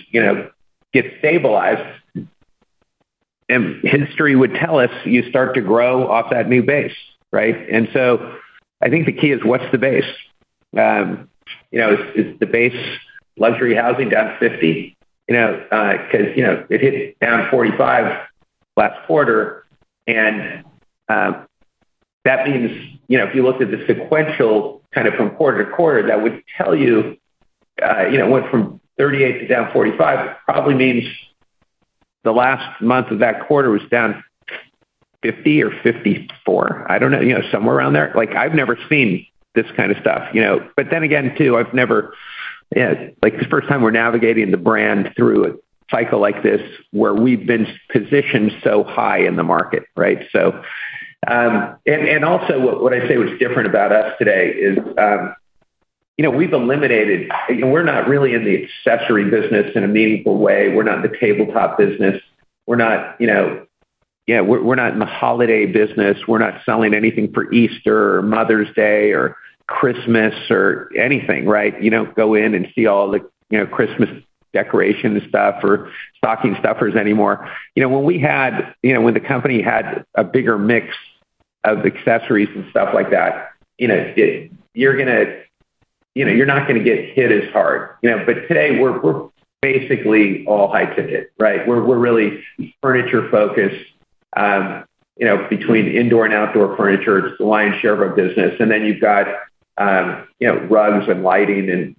get stabilized, and history would tell us you start to grow off that new base, right? And so I think the key is what's the base? Is the base luxury housing down 50? Because it hit down 45 last quarter, and that means if you looked at the sequential kind of from quarter to quarter, that would tell you went from 38 to down 45. Probably means the last month of that quarter was down 50 or 54. I don't know, somewhere around there. Like I've never seen this kind of stuff, but then again too, I've never, like the first time we're navigating the brand through a cycle like this where we've been positioned so high in the market, right? So, and also what I say was different about us today is, we've eliminated, we're not really in the accessory business in a meaningful way. We're not in the tabletop business. We're not, we're not in the holiday business. We're not selling anything for Easter or Mother's Day or Christmas or anything, right? You don't go in and see all the, Christmas decoration stuff or stocking stuffers anymore. When we had, when the company had a bigger mix of accessories and stuff like that, you're not going to get hit as hard, but today we're basically all high ticket, right? We're really furniture focused, between indoor and outdoor furniture, it's the lion's share of our business. And then you've got, rugs and lighting and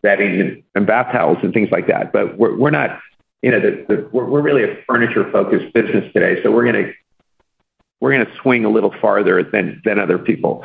bedding and bath towels and things like that. But we're not, we're really a furniture focused business today. So we're going to swing a little farther than other people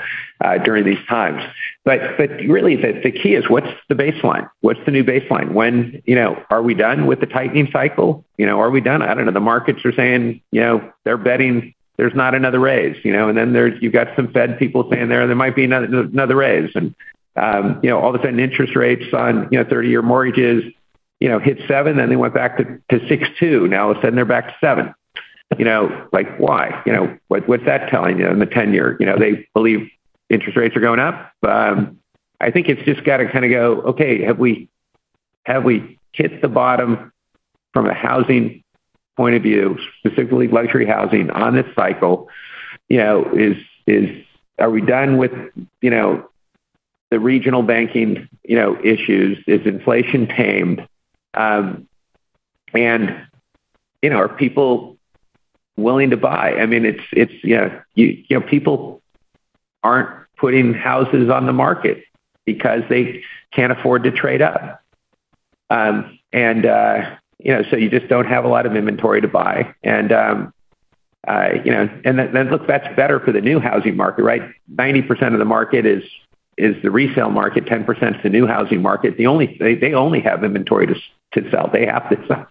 during these times. But really the key is what's the baseline? What's the new baseline? When, are we done with the tightening cycle? Are we done? I don't know. The markets are saying, they're betting there's not another raise, and then you've got some Fed people saying there might be another raise. And, all of a sudden interest rates on, 30-year mortgages, hit 7, then they went back to 6.2. Now all of a sudden they're back to 7. Like why? What's that telling you in the 10-year? They believe interest rates are going up. I think it's just got to kind of go, okay, have we hit the bottom from a housing point of view, specifically luxury housing on this cycle? Are we done with, the regional banking, issues? Is inflation tamed? And, are people willing to buy? I mean, it's people aren't putting houses on the market because they can't afford to trade up. So you just don't have a lot of inventory to buy. And, and then look, that's better for the new housing market, right? 90% of the market is the resale market. 10% is the new housing market. They only have inventory to sell. They have to sell.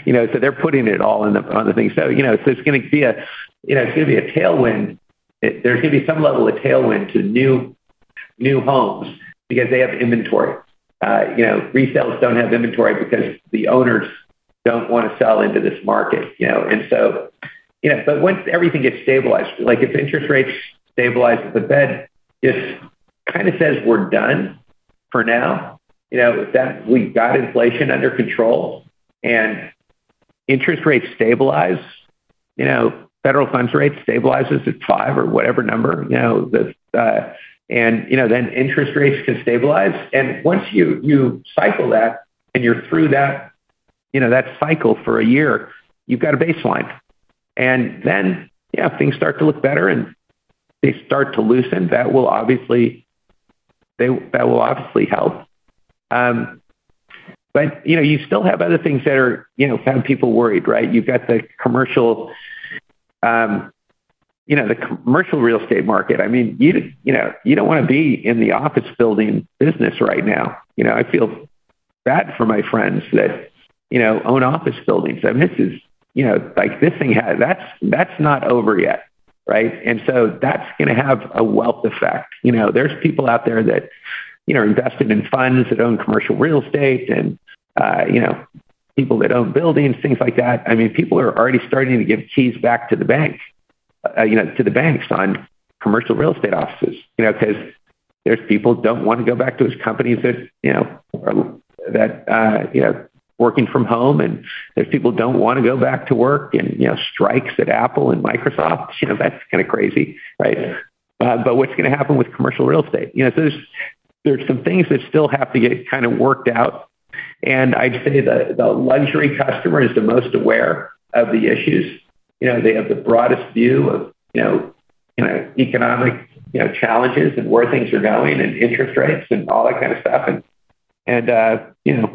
So they're putting it all on the thing. So, so it's going to be a tailwind. There's going to be some level of tailwind to new homes because they have inventory. Resales don't have inventory because the owners don't want to sell into this market, and so, but once everything gets stabilized, like if interest rates stabilize, if the Fed just kind of says we're done for now, that we got inflation under control and interest rates stabilize, federal funds rate stabilizes at 5 or whatever number, and then interest rates can stabilize. And once you cycle that and you're through that, that cycle for a year, you've got a baseline. And then, if things start to look better and they start to loosen, that will obviously help. But, you still have other things that are, have people worried, right? You've got the commercial, the commercial real estate market. I mean, you don't want to be in the office building business right now. I feel bad for my friends that, own office buildings. I mean, this is, this thing that's not over yet, right? And so that's going to have a wealth effect. There's people out there that, are invested in funds that own commercial real estate and, people that own buildings, things like that. I mean, people are already starting to give keys back to the bank, to the banks on commercial real estate offices, because there's people don't want to go back to those companies that, working from home, and there's people don't want to go back to work, and, strikes at Apple and Microsoft, that's kind of crazy, right? But what's going to happen with commercial real estate? So there's some things that still have to get kind of worked out. And I'd say the luxury customer is the most aware of the issues. They have the broadest view of, economic, challenges and where things are going and interest rates and all that kind of stuff. And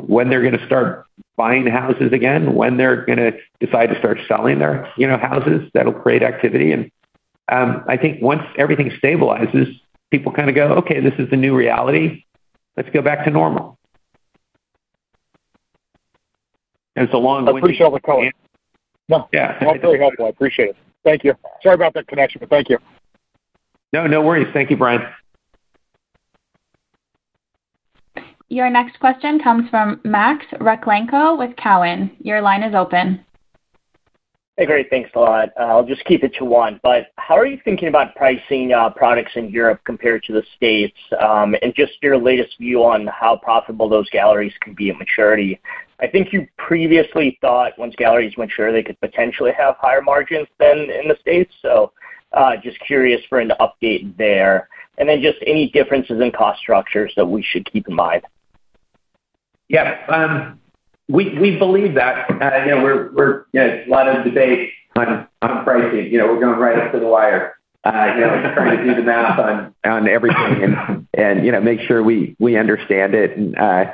when they're going to start buying houses again, when they're going to decide to start selling their, houses, that'll create activity. And I think once everything stabilizes, people kind of go, okay, this is the new reality. Let's go back to normal. And it's a long I appreciate all the color. No, yeah, that's very helpful. I appreciate it. Thank you. Sorry about that connection, but thank you. No worries. Thank you, Brian. Your next question comes from Max Reklenko with Cowen. Your line is open. Hey, great. Thanks a lot. I'll just keep it to one. But how are you thinking about pricing products in Europe compared to the States? And just your latest view on how profitable those galleries can be at maturity. I think you previously thought once galleries mature, they could potentially have higher margins than in the States. So just curious for an update there. And then just any differences in cost structures that we should keep in mind. Yeah, we believe that. We're a lot of debate on pricing. We're going right up to the wire. Trying to do the math on everything and make sure we understand it. And I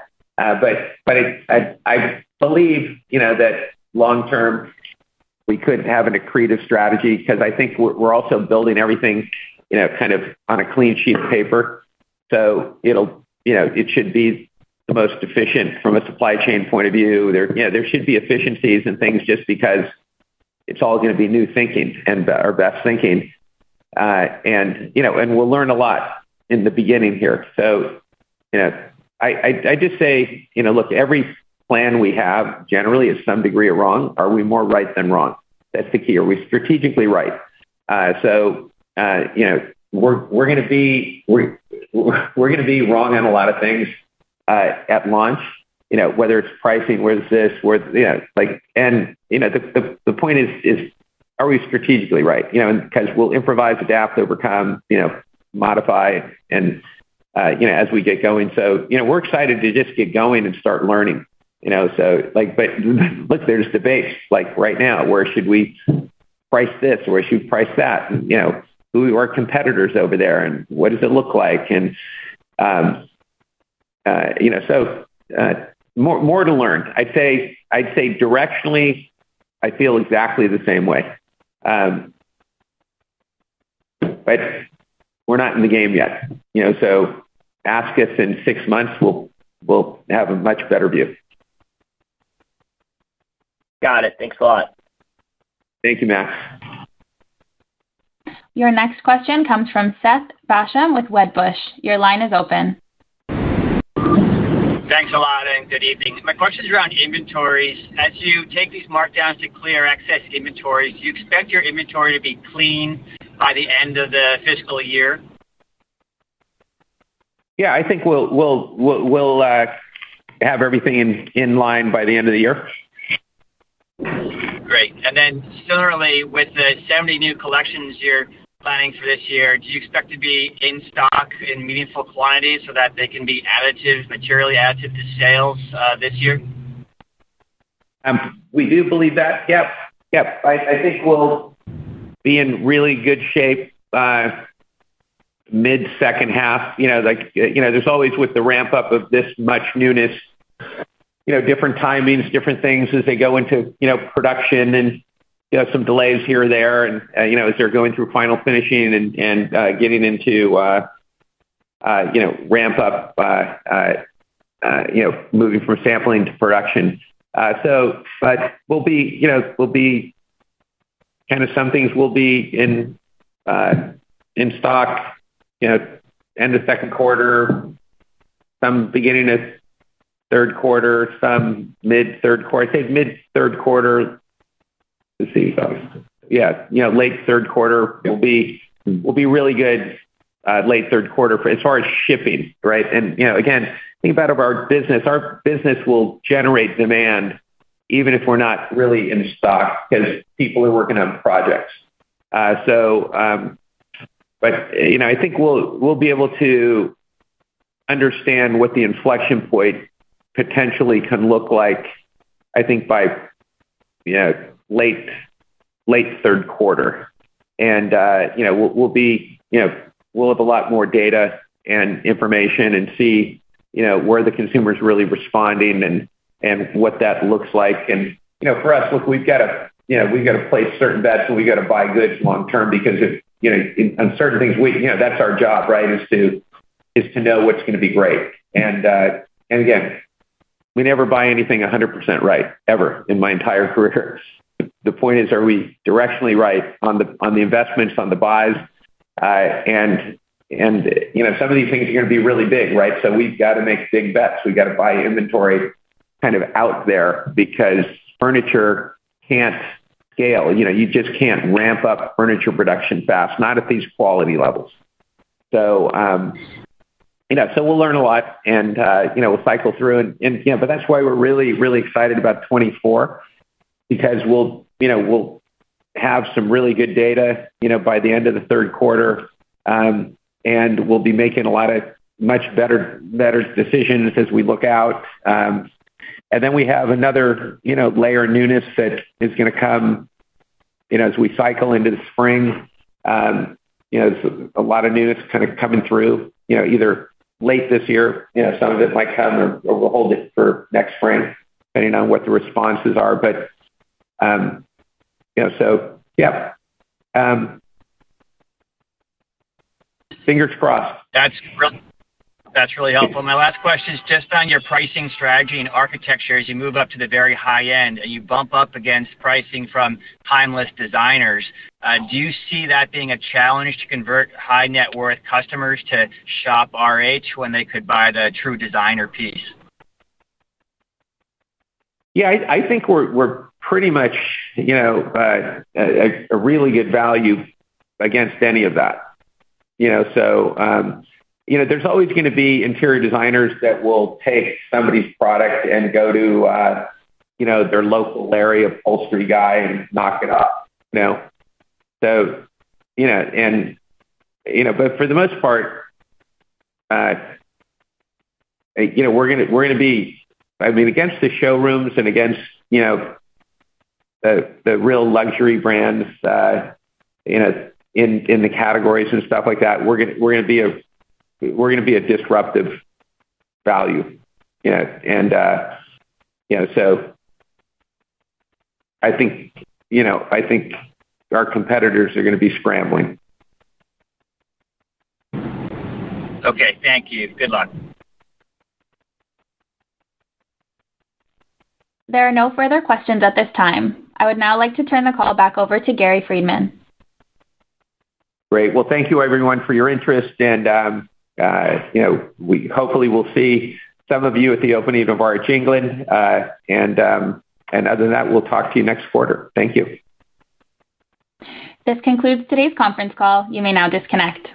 believe that long term we could have an accretive strategy, because I think we're also building everything kind of on a clean sheet of paper. So it should be the most efficient from a supply chain point of view. There should be efficiencies and things, just because it's all going to be new thinking and our best thinking. And we'll learn a lot in the beginning here. So, I just say, look, every plan we have generally is some degree of wrong. Are we more right than wrong? That's the key. Are we strategically right? We're going to be wrong on a lot of things at launch. Whether it's pricing, where's this, the point is are we strategically right? Because we'll improvise, adapt, overcome, modify, and as we get going. So, we're excited to just get going and start learning. But look, there's debates like right now. Where should we price this? Where should we price that? And, who are competitors over there, and what does it look like? And more to learn. I'd say directionally, I feel exactly the same way. But we're not in the game yet. So ask us in 6 months, we'll have a much better view. Got it. Thanks a lot. Thank you, Max. Your next question comes from Seth Basham with Wedbush. Your line is open. Thanks a lot, and good evening. My question is around inventories. As you take these markdowns to clear excess inventories, do you expect your inventory to be clean by the end of the fiscal year? Yeah, I think we'll have everything in line by the end of the year. Great. And then similarly, with the 70 new collections you're planning for this year, do you expect to be in stock in meaningful quantities so that they can be materially additive to sales this year? We do believe that. Yep. I think we'll be in really good shape mid second half. There's always with the ramp up of this much newness, different timings, different things as they go into production and some delays here or there, and as they're going through final finishing and getting into ramp up, moving from sampling to production. But we'll be kind of some things will be in stock, end of second quarter, some beginning of third quarter, some mid third quarter. I'd say mid third quarter. Let's see. Late third quarter will be really good. Late third quarter as far as shipping, right? And again, think about our business. Our business will generate demand even if we're not really in stock because people are working on projects. But I think we'll be able to understand what the inflection point potentially can look like. I think by late third quarter, and we'll have a lot more data and information and see where the consumer's really responding and what that looks like. And for us, look, we've got to place certain bets and we've got to buy goods long term because if on certain things that's our job, right? Is to know what's going to be great. And again, we never buy anything 100% right ever in my entire career. The point is, are we directionally right on the investments, on the buys? And some of these things are going to be really big, right? So we've got to make big bets. We've got to buy inventory kind of out there because furniture can't scale. You just can't ramp up furniture production fast, not at these quality levels. So, so we'll learn a lot and, we'll cycle through but that's why we're really, really excited about 24 because we'll have some really good data, by the end of the third quarter. And we'll be making a lot of much better decisions as we look out. And then we have another, layer of newness that is going to come, as we cycle into the spring. There's a lot of newness kind of coming through, either late this year, some of it might come or we'll hold it for next spring, depending on what the responses are. But, so yeah. Fingers crossed. That's really helpful. My last question is just on your pricing strategy and architecture as you move up to the very high end and you bump up against pricing from timeless designers. Do you see that being a challenge to convert high net worth customers to shop RH when they could buy the true designer piece? Yeah, I think we're pretty much, a really good value against any of that. There's always going to be interior designers that will take somebody's product and go to, their local area upholstery guy and knock it off, So, but for the most part, we're going to be, against the showrooms and against, the real luxury brands, in the categories and stuff like that. We're going to be a disruptive value, so I think our competitors are going to be scrambling. Okay, thank you. Good luck. There are no further questions at this time. I would now like to turn the call back over to Gary Friedman. Great. Well, thank you everyone for your interest and, we hopefully will see some of you at the opening of RH England. And other than that, we'll talk to you next quarter. Thank you. This concludes today's conference call. You may now disconnect.